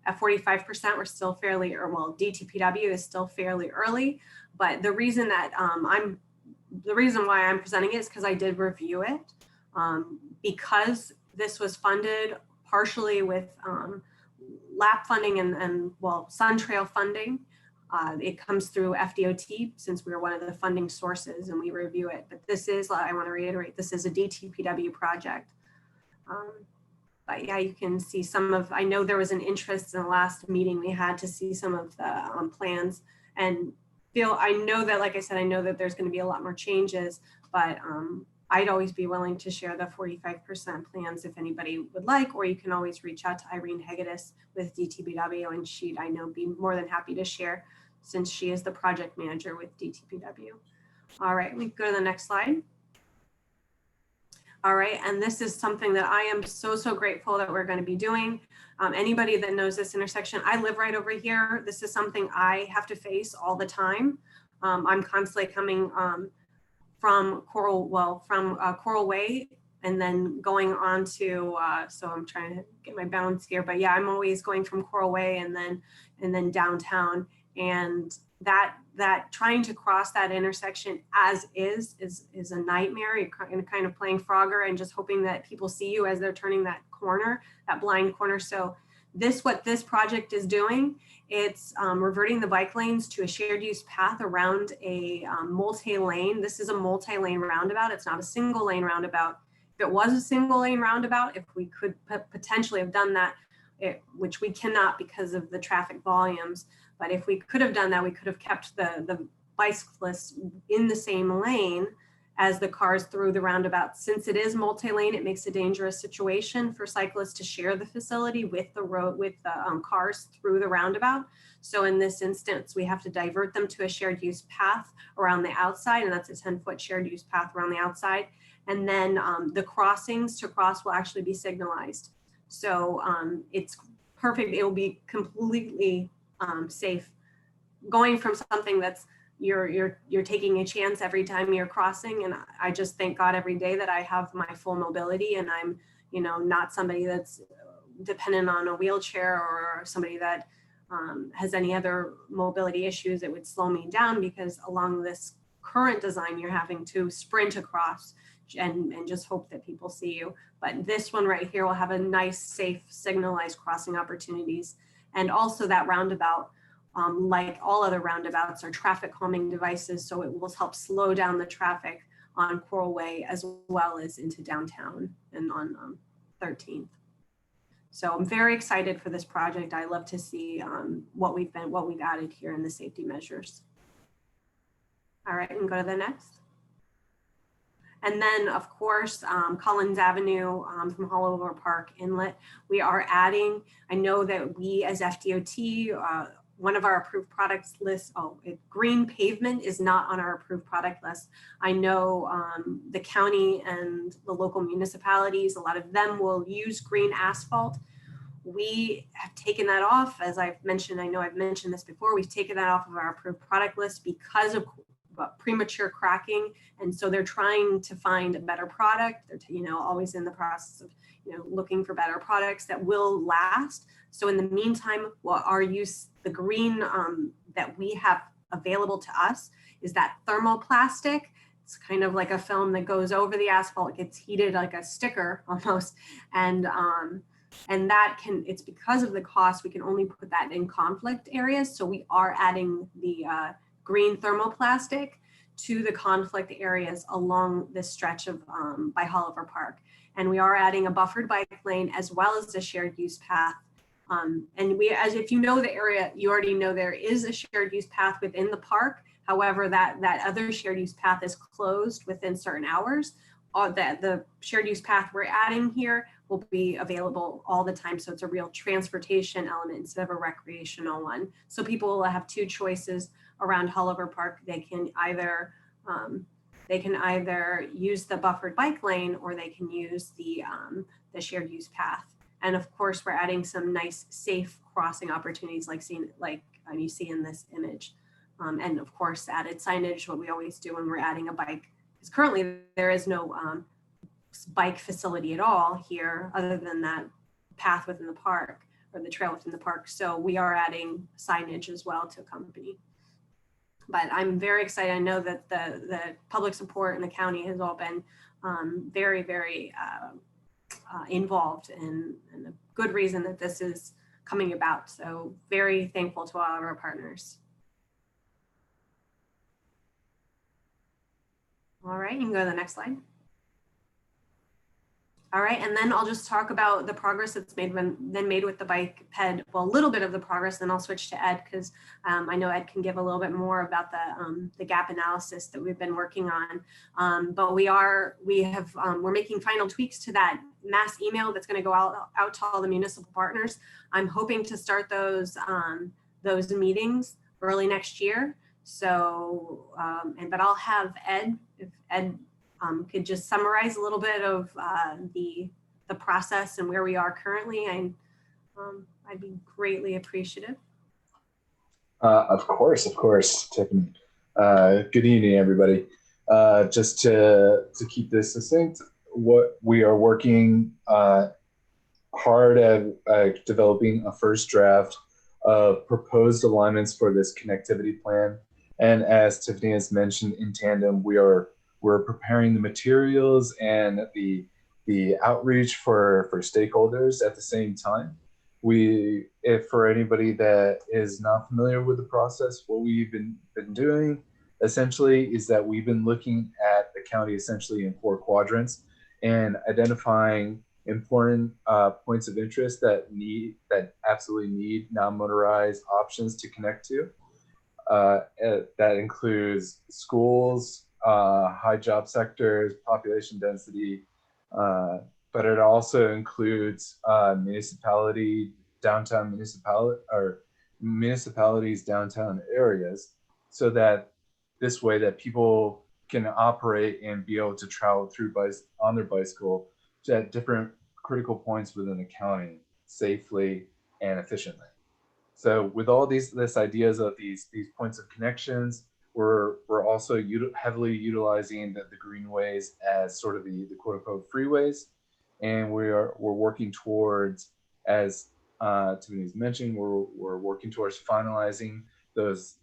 At 45%, we're still fairly, well, DTPW is still fairly early, but the reason that the reason why I'm presenting it is because I did review it, because this was funded partially with LAP funding and well, Sun Trail funding. It comes through FDOT since we're one of the funding sources and we review it. But this is, I want to reiterate, this is a DTPW project. But yeah, you can see some of, I know there was an interest in the last meeting we had to see some of the plans, and I know that, like I said, I know that there's going to be a lot more changes, but I'd always be willing to share the 45% plans if anybody would like, or you can always reach out to Irene Hegedus with DTPW, and she'd, I know, be more than happy to share since she is the project manager with DTPW. All right, we go to the next slide. All right, and this is something that I am so grateful that we're going to be doing. Anybody that knows this intersection, I live right over here. This is something I have to face all the time. I'm constantly coming from Coral Way and then going on to, so I'm trying to get my balance here, but yeah, I'm always going from Coral Way and then downtown, and that trying to cross that intersection as is a nightmare. You're kind of playing Frogger and just hoping that people see you as they're turning that corner, that blind corner. So what this project is doing, it's reverting the bike lanes to a shared use path around a multi-lane. This is a multi-lane roundabout. It's not a single lane roundabout. If it was a single lane roundabout, if we could potentially have done that, which we cannot because of the traffic volumes, but if we could have done that, we could have kept the bicyclists in the same lane as the cars through the roundabout. Since it is multi-lane, it makes a dangerous situation for cyclists to share the facility with the road, with the cars through the roundabout. So in this instance, we have to divert them to a shared use path around the outside, and that's a 10-foot shared use path around the outside. And then the crossings to cross will actually be signalized. So it's perfect. It will be completely safe. Going from something that's you're taking a chance every time you're crossing, and I just thank God every day that I have my full mobility, and I'm, you know, not somebody that's dependent on a wheelchair or somebody that has any other mobility issues that would slow me down, because along this current design you're having to sprint across and just hope that people see you. But this one right here will have a nice, safe, signalized crossing opportunities. And also that roundabout, like all other roundabouts, are traffic calming devices, so it will help slow down the traffic on Coral Way as well as into downtown and on 13th. So I'm very excited for this project. I love to see what we've added here in the safety measures. All right, and go to the next. And then, of course, Collins Avenue from Hollover Park Inlet, we are adding, I know that we as FDOT, one of our approved products list, green pavement is not on our approved product list. I know the county and the local municipalities, a lot of them will use green asphalt. We have taken that off, as I've mentioned, I know I've mentioned this before, we've taken that off of our approved product list because of premature cracking, and so they're trying to find a better product. They're always in the process of looking for better products that will last. So in the meantime, our use, the green that we have available to us is that thermoplastic. It's kind of like a film that goes over the asphalt. It gets heated like a sticker almost, and that it's because of the cost, we can only put that in conflict areas. So we are adding the green thermoplastic to the conflict areas along this stretch of by Hollover Park. And we are adding a buffered bike lane as well as a shared use path. And we, as if you know the area, you already know there is a shared use path within the park. However, that other shared use path is closed within certain hours. The shared use path we're adding here will be available all the time. So it's a real transportation element instead of a recreational one. So people will have two choices around Hollover Park. They can either use the buffered bike lane, or they can use the shared use path. And of course, we're adding some nice, safe crossing opportunities like you see in this image. And of course, added signage, what we always do when we're adding a bike, because currently there is no bike facility at all here other than that path within the park or the trail within the park. So we are adding signage as well to accompany. But I'm very excited. I know that the public support in the county has all been very, very involved, and a good reason that this is coming about. So very thankful to all of our partners. All right, you can go to the next slide. All right, and then I'll just talk about the progress that's made with the bike ped. Well, a little bit of the progress, then I'll switch to Ed, because I know Ed can give a little bit more about the gap analysis that we've been working on. But we're making final tweaks to that mass email that's going to go out to all the municipal partners. I'm hoping to start those meetings early next year. So, but I'll have Ed, if Ed could just summarize a little bit of the process and where we are currently, I'd be greatly appreciative. Of course, Tiffany. Good evening, everybody. Just to keep this succinct, what we are working hard at developing a first draft of proposed alignments for this connectivity plan. And as Tiffany has mentioned, in tandem, we're preparing the materials and the outreach for stakeholders at the same time. If for anybody that is not familiar with the process, what we've been doing essentially is that we've been looking at the county essentially in 4 quadrants and identifying important points of interest that absolutely need non-motorized options to connect to. That includes schools, high job sectors, population density, but it also includes municipalities downtown areas, so that this way that people can operate and be able to travel through on their bicycle at different critical points within the county safely and efficiently. So with all this ideas of these points of connections, we're also heavily utilizing the greenways as sort of the quote unquote freeways, and we're working towards, as Tiffany's mentioned, we're working towards finalizing those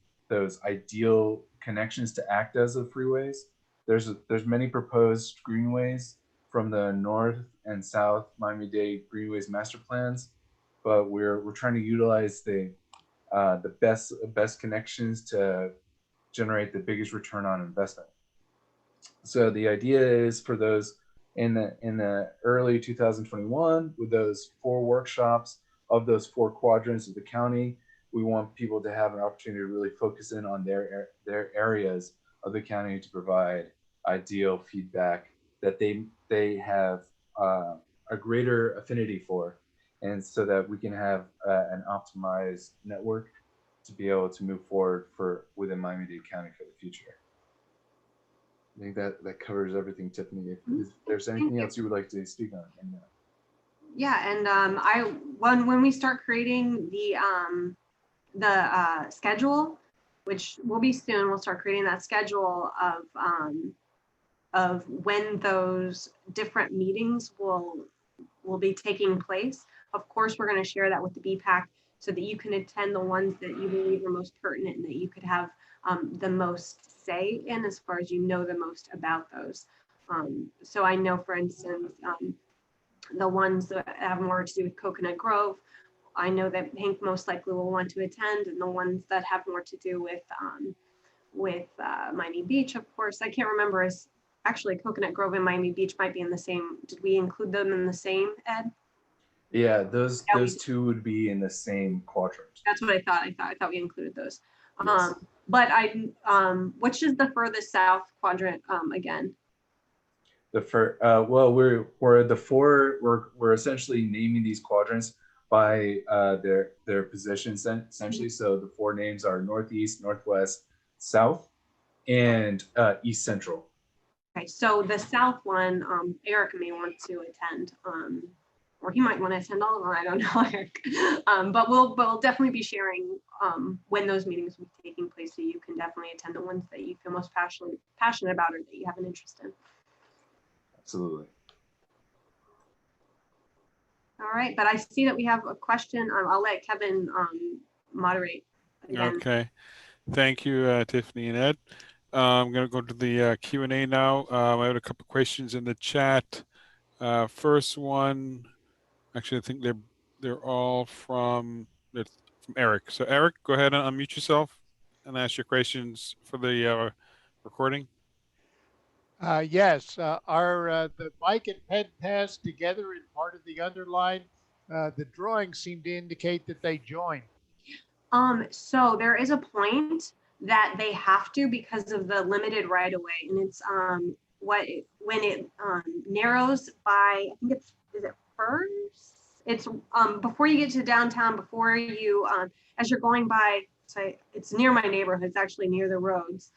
ideal connections to act as the freeways. There's many proposed greenways from the north and south Miami-Dade greenways master plans, but we're trying to utilize the best connections to generate the biggest return on investment. So the idea is for those in the early 2021, with those 4 workshops of those 4 quadrants of the county, we want people to have an opportunity to really focus in on their areas of the county to provide ideal feedback that they have a greater affinity for, and so that we can have an optimized network to be able to move forward within Miami-Dade County for the future. I think that covers everything, Tiffany. If there's anything else you would like to speak on. Yeah, and when we start creating the schedule, which will be soon, we'll start creating that schedule of when those different meetings will be taking place. Of course, we're going to share that with the BPAC so that you can attend the ones that you believe are most pertinent and that you could have the most say in, as far as you know the most about those. So I know, for instance, the ones that have more to do with Coconut Grove, I know that Hank most likely will want to attend, and the ones that have more to do with Miami Beach, of course. I can't remember, as actually Coconut Grove and Miami Beach might be in the same. Did we include them in the same, Ed? Yeah, those two would be in the same quadrant. That's what I thought. I thought we included those. Yes. But which is the furthest south quadrant again? Well, we're essentially naming these quadrants by their positions essentially. So the 4 names are northeast, northwest, south, and east central. Okay, so the south one, Eric may want to attend, or he might want to attend all of them. I don't know, Eric. But we'll definitely be sharing when those meetings will be taking place, so you can definitely attend the ones that you feel most passionate about or that you have an interest in. Absolutely. All right, but I see that we have a question. I'll let Kevin moderate again. Okay, thank you, Tiffany and Ed. I'm going to go to the Q&A now. I have a couple of questions in the chat. First one, actually, I think they're all from Eric. So Eric, go ahead and unmute yourself and ask your questions for the recording. Yes, are the bike and ped paths together in part of the underline? The drawings seem to indicate that they join. So there is a point that they have to because of the limited right of way, and it's when it narrows by, I think is it first? It's before you get to downtown, before you as you're going by. So it's near my neighborhood. It's actually near the roads.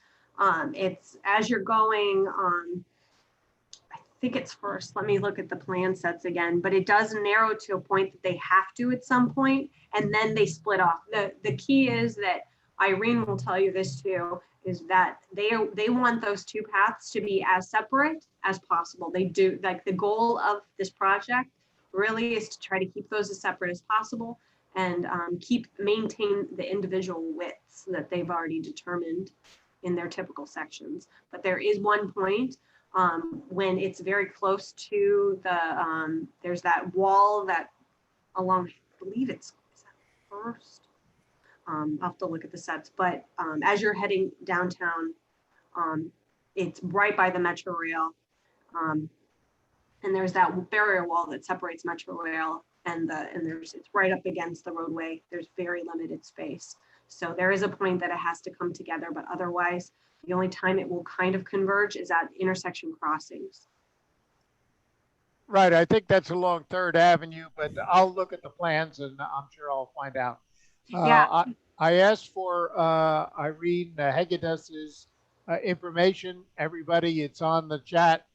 It's as you're going. I think it's first. Let me look at the plan sets again, but it does narrow to a point that they have to at some point, and then they split off. The key is that Irene will tell you this too, is that they want those 2 paths to be as separate as possible. They do, like, the goal of this project really is to try to keep those as separate as possible and maintain the individual widths that they've already determined in their typical sections. But there is one point when it's very close to the, there's that wall that along, I believe is that first? I'll have to look at the sets, but as you're heading downtown, it's right by the Metro Rail. And there's that barrier wall that separates Metro Rail and it's right up against the roadway. There's very limited space. So there is a point that it has to come together, but otherwise, the only time it will kind of converge is at intersection crossings. Right, I think that's along Third Avenue, but I'll look at the plans and I'm sure I'll find out. Yeah. I asked for Irene Hegedus's information. Everybody, it's on the chat.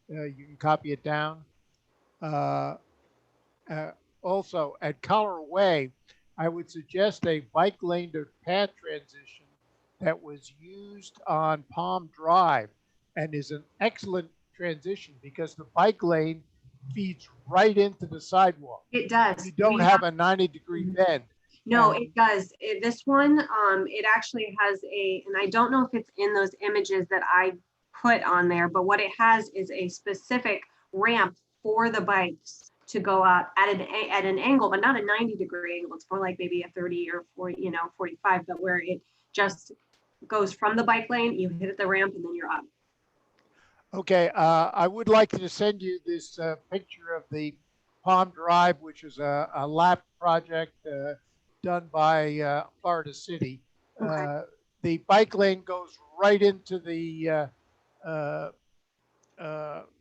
You can copy it down. Also, at Collar Way, I would suggest a bike lane to path transition that was used on Palm Drive and is an excellent transition because the bike lane feeds right into the sidewalk. It does. You don't have a 90-degree bend. No, it does. This one, it actually has and I don't know if it's in those images that I put on there, but what it has is a specific ramp for the bikes to go up at an angle, but not a 90-degree angle. It's more like maybe a 30 or 40, 45, but where it just goes from the bike lane, you hit the ramp and then you're up. Okay, I would like to send you this picture of the Palm Drive, which is a lap project done by Florida City. Okay. The bike lane goes right into the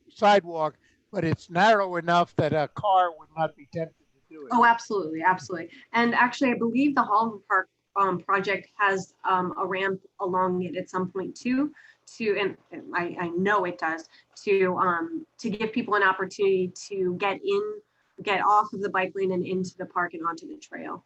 sidewalk, but it's narrow enough that a car would not be tempted to do it. Oh, absolutely, absolutely. And actually, I believe the Hall Park project has a ramp along it at some point too. And I know it does, to give people an opportunity to get off of the bike lane and into the park and onto the trail.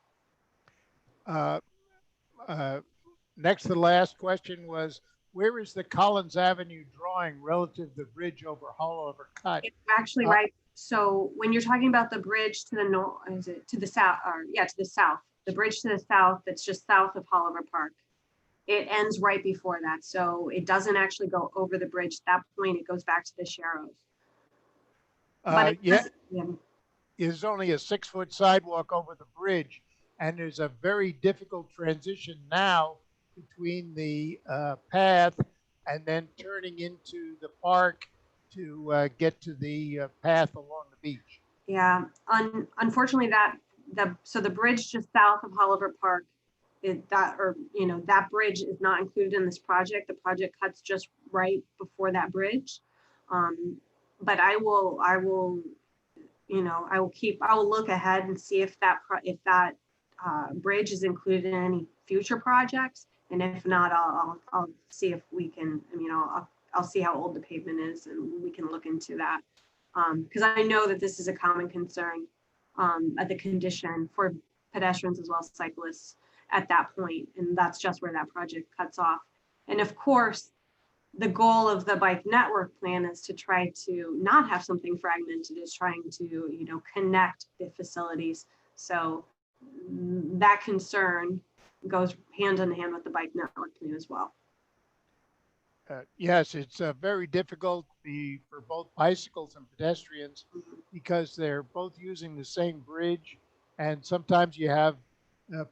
Next to the last question was, where is the Collins Avenue drawing relative to the bridge over Haulover Cut? It's actually right. So when you're talking about the bridge to the north, is it to the south? Or yeah, to the south. The bridge to the south, that's just south of Haulover Park. It ends right before that. So it doesn't actually go over the bridge. At that point, it goes back to the Sharrows. But there's only a 6-foot sidewalk over the bridge, and there's a very difficult transition now between the path and then turning into the park to get to the path along the beach. Yeah, unfortunately, so the bridge just south of Haulover Park, that bridge is not included in this project. The project cuts just right before that bridge. But I will look ahead and see if that bridge is included in any future projects. And if not, I'll see if we can, I'll see how old the pavement is and we can look into that. Because I know that this is a common concern at the condition for pedestrians as well as cyclists at that point. And that's just where that project cuts off. And of course, the goal of the bike network plan is to try to not have something fragmented, is trying to, connect the facilities. So that concern goes hand in hand with the bike network plan as well. Yes, it's very difficult for both bicycles and pedestrians because they're both using the same bridge, and sometimes you have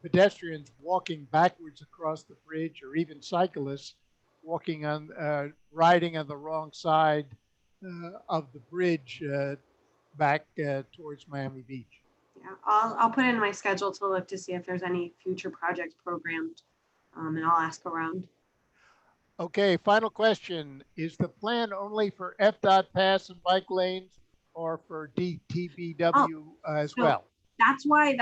pedestrians walking backwards across the bridge, or even cyclists walking riding on the wrong side of the bridge back towards Miami Beach. Yeah, I'll put in my schedule to look to see if there's any future projects programmed, and I'll ask around. Okay, final question. Is the plan only for FDOT pass and bike lanes or for DTBW as well? That's why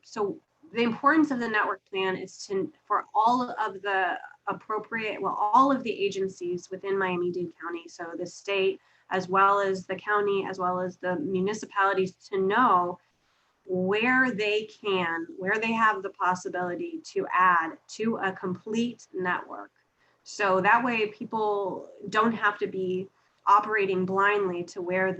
so the importance of the network plan is for all of the all of the agencies within Miami-Dade County, so the state, as well as the county, as well as the municipalities, to know where they have the possibility to add to a complete network. So that way people don't have to be operating blindly to where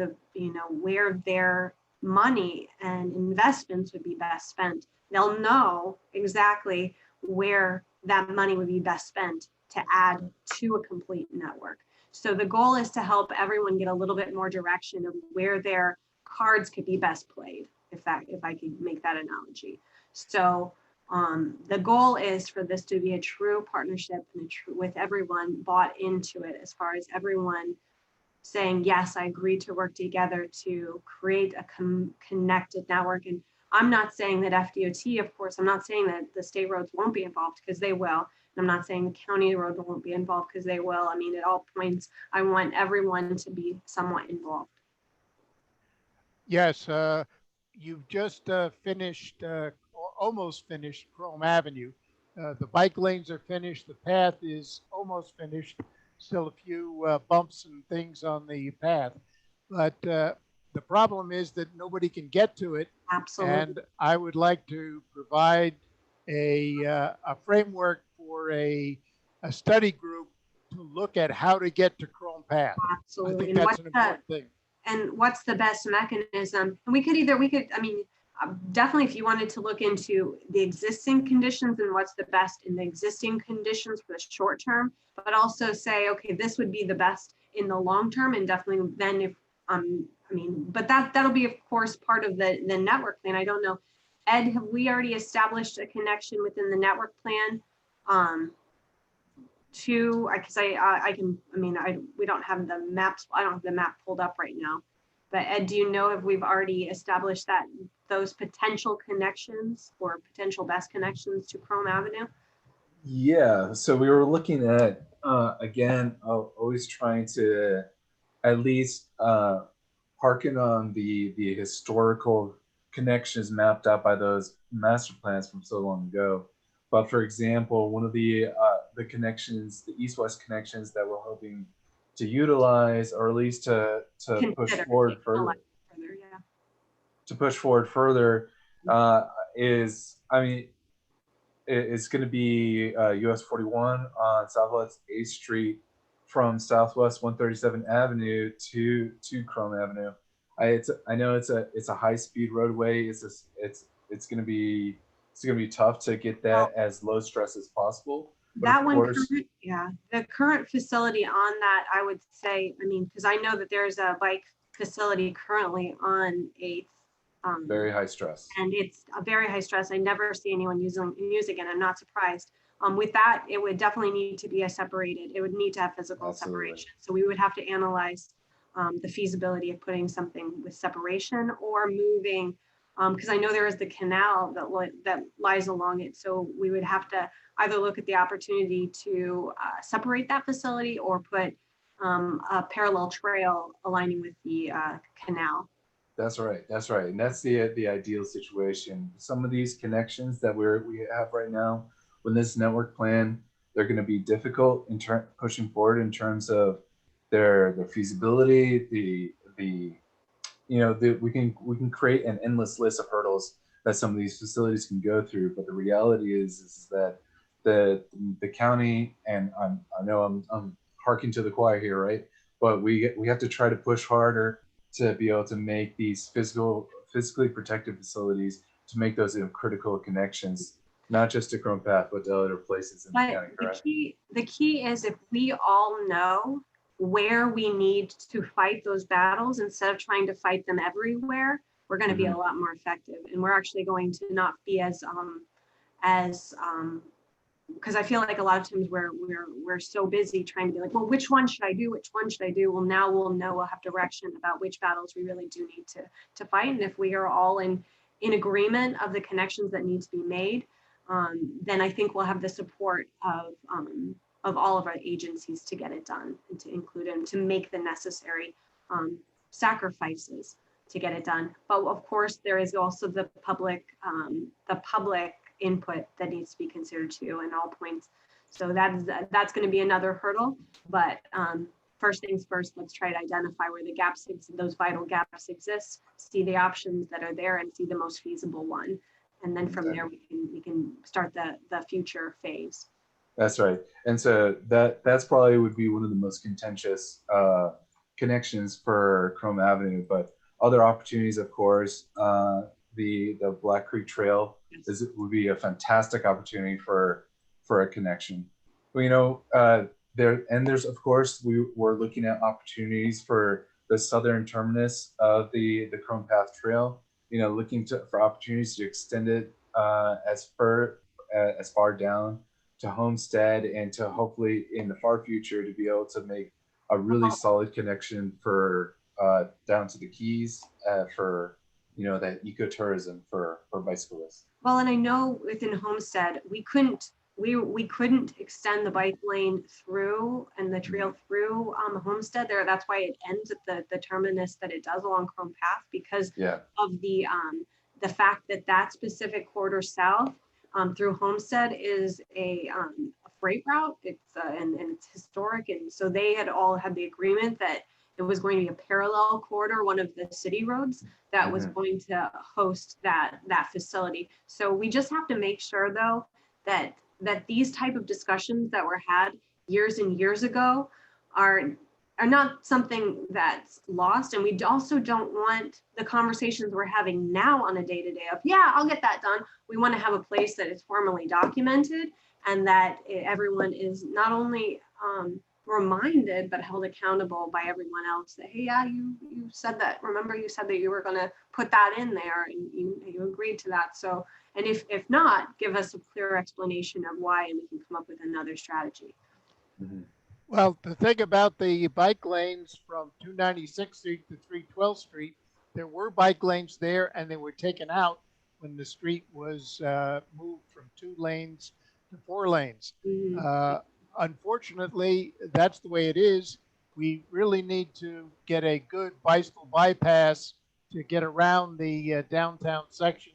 their money and investments would be best spent. They'll know exactly where that money would be best spent to add to a complete network. So the goal is to help everyone get a little bit more direction of where their cards could be best played, if I could make that analogy. So the goal is for this to be a true partnership and with everyone bought into it, as far as everyone saying, yes, I agree to work together to create a connected network. And I'm not saying that FDOT, of course, I'm not saying that the state roads won't be involved, because they will. And I'm not saying the county road won't be involved, because they will. I mean, at all points, I want everyone to be somewhat involved. Yes, you've just finished, or almost finished Chrome Avenue. The bike lanes are finished. The path is almost finished. Still a few bumps and things on the path. But the problem is that nobody can get to it. Absolutely. And I would like to provide a framework for a study group to look at how to get to Chrome Path. Absolutely. I think And that's what's an important thing. And what's the best mechanism? And I mean, definitely if you wanted to look into the existing conditions and what's the best in the existing conditions for the short term, but also say, okay, this would be the best in the long term. And definitely then if, I mean, but that'll be of course part of the network plan. I don't know. Ed, have we already established a connection within the network plan? Because we don't have the maps. I don't have the map pulled up right now. But Ed, do you know if we've already established those potential connections or potential best connections to Chrome Avenue? Yeah, so we were looking at, again, always trying to at least harken on the historical connections mapped out by those master plans from so long ago. But for example, one of the connections, the east-west connections that we're hoping to utilize, or at least to push forward further, to push forward further, is, I mean, it's going to be US 41 on Southwest 8th Street from Southwest 137 Avenue to Chrome Avenue. I know it's a high-speed roadway. It's going to be tough to get that as low stress as possible. That one, yeah, the current facility on that, I would say, I mean, because I know that there's a bike facility currently on 8th. Very high stress. And it's a very high stress. I never see anyone using it. I'm not surprised. With that, it would definitely need to be separated. It would need to have physical separation. So we would have to analyze the feasibility of putting something with separation or moving, because I know there is the canal that lies along it. So we would have to either look at the opportunity to separate that facility or put a parallel trail aligning with the canal. That's right. That's right. And that's the ideal situation. Some of these connections that we have right now with this network plan, they're going to be difficult in pushing forward in terms of their feasibility. We can create an endless list of hurdles that some of these facilities can go through. But the reality is that the county, and I know I'm harking to the choir here, right? But we have to try to push harder to be able to make these physically protected facilities, to make those critical connections, not just to Chrome Path, but to other places in the county, correct? The key is if we all know where we need to fight those battles, instead of trying to fight them everywhere, we're going to be a lot more effective. And we're actually going to not be as because I feel like a lot of times we're so busy trying to be like, well, which one should I do? Which one should I do? Well, now we'll know, we'll have direction about which battles we really do need to fight. And if we are all in agreement of the connections that need to be made, then I think we'll have the support of all of our agencies to get it done and to include and to make the necessary sacrifices to get it done. But of course, there is also the public input that needs to be considered too in all points. So that's going to be another hurdle. But first things first, let's try to identify where the gaps, those vital gaps exist, see the options that are there, and see the most feasible one. And then from there, we can start the future phase. That's right. And so that's probably would be one of the most contentious connections for Chrome Avenue. But other opportunities, of course, the Black Creek Trail would be a fantastic opportunity for a connection. Well, there's of course we're looking at opportunities for the southern terminus of the Chrome Path Trail. Looking for opportunities to extend it as far down to Homestead, and to hopefully in the far future to be able to make a really solid connection for down to the Keys for that ecotourism for bicyclists. Well, and I know within Homestead, we couldn't extend the bike lane through and the trail through Homestead there. That's why it ends at the terminus that it does along Chrome Path, because of the fact that that specific corridor south through Homestead is a freight route. It's and it's historic, and so they had all had the agreement that it was going to be a parallel corridor, one of the city roads that was going to host that facility. So we just have to make sure, though, that these type of discussions that were had years and years ago are not something that's lost. And we also don't want the conversations we're having now on a day-to-day of, yeah, I'll get that done. We want to have a place that is formally documented and that everyone is not only reminded but held accountable by everyone else that, hey, yeah, you said that. Remember, you said that you were going to put that in there, and you agreed to that. So, and if not, give us a clear explanation of why, and we can come up with another strategy. Well, the thing about the bike lanes from 296th Street to 312th Street, there were bike lanes there, and they were taken out when the street was moved from 2 lanes to 4 lanes. Unfortunately, that's the way it is. We really need to get a good bicycle bypass to get around the downtown section.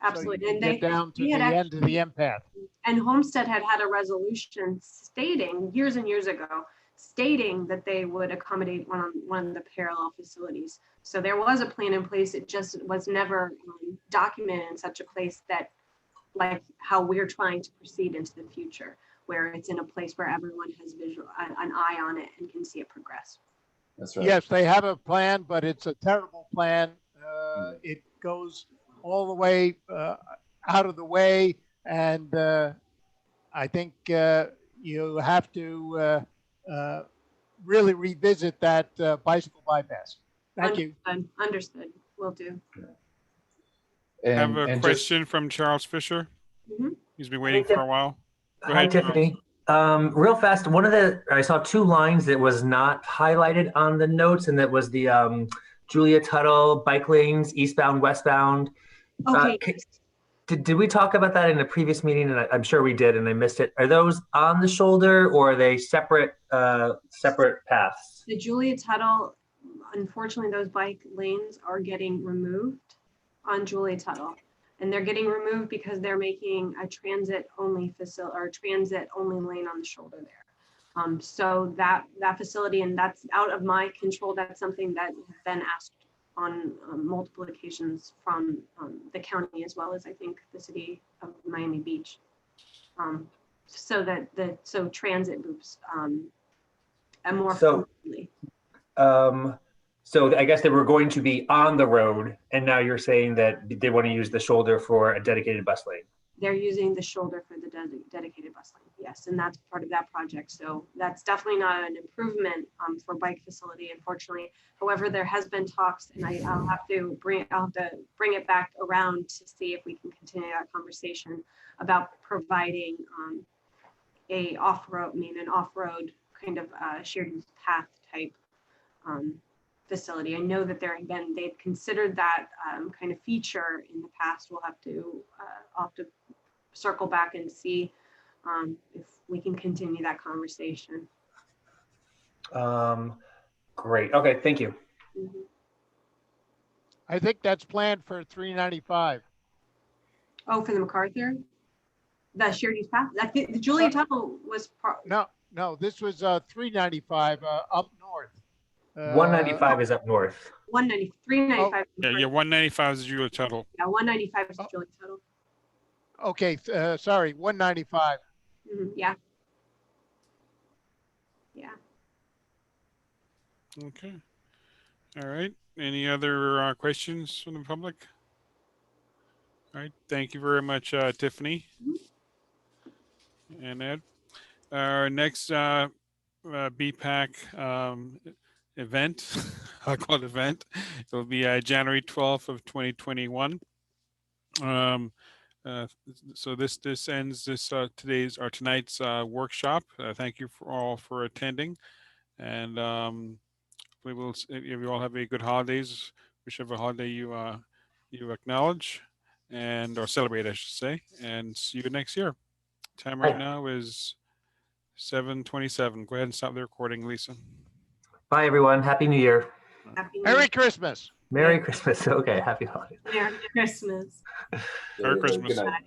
Absolutely. So you can get down to the end of the M path. And Homestead had a resolution stating years and years ago, stating that they would accommodate one of the parallel facilities. So there was a plan in place. It just was never documented in such a place that, like how we're trying to proceed into the future, where it's in a place where everyone has an eye on it and can see it progress. That's right. Yes, they have a plan, but it's a terrible plan. It goes all the way out of the way, and I think you have to really revisit that bicycle bypass. Thank you. Understood. Will do. I have a question from Charles Fisher. He's been waiting for a while. Go Hi, ahead, Tiffany. Real fast, I saw 2 lines that was not highlighted on the notes, and that was the Julia Tuttle bike lanes, eastbound, westbound. Okay. Did we talk about that in a previous meeting? And I'm sure we did, and I missed it. Are those on the shoulder, or are they separate paths? The Julia Tuttle, unfortunately, those bike lanes are getting removed on Julia Tuttle. And they're getting removed because they're making a transit-only facility or transit-only lane on the shoulder there. So that facility, and that's out of my control. That's something that has been asked on multiple occasions from the county, as well as I think the city of Miami Beach. So transit loops and more frequently. So I guess they were going to be on the road, and now you're saying that they want to use the shoulder for a dedicated bus lane. They're using the shoulder for the dedicated bus lane, yes, and that's part of that project. So that's definitely not an improvement for bike facility, unfortunately. However, there has been talks, and I'll have to bring it back around to see if we can continue that conversation about providing an off-road kind of shared use path type facility. I know that they've considered that kind of feature in the past. I'll have to circle back and see if we can continue that conversation. Great. Okay. Thank you. I think that's planned for 395. Oh, for the MacArthur? The shared use path? The Julia Tuttle was No, this was 395 up north. 195 is up north. 395. Yeah, 195 is Julia Tuttle. Yeah, 195 is Julia Tuttle. Okay, sorry, 195. Yeah. Okay. All right. Any other questions from the public? All right. Thank you very much, Tiffany and Ed. Our next BPAC event, I'll call it event. It'll be January 12th of 2021. So this ends tonight's workshop. Thank you all for attending, and we will. If you all have a good holidays, whichever holiday you you acknowledge or celebrate, I should say, and see you next year. Time Bye. right now is 7:27. Go ahead and stop the recording, Lisa. Bye, everyone. Happy New Year. Happy New Merry Year. Christmas. Merry Christmas. Okay, happy holidays. Merry Christmas. Merry Good Christmas. night.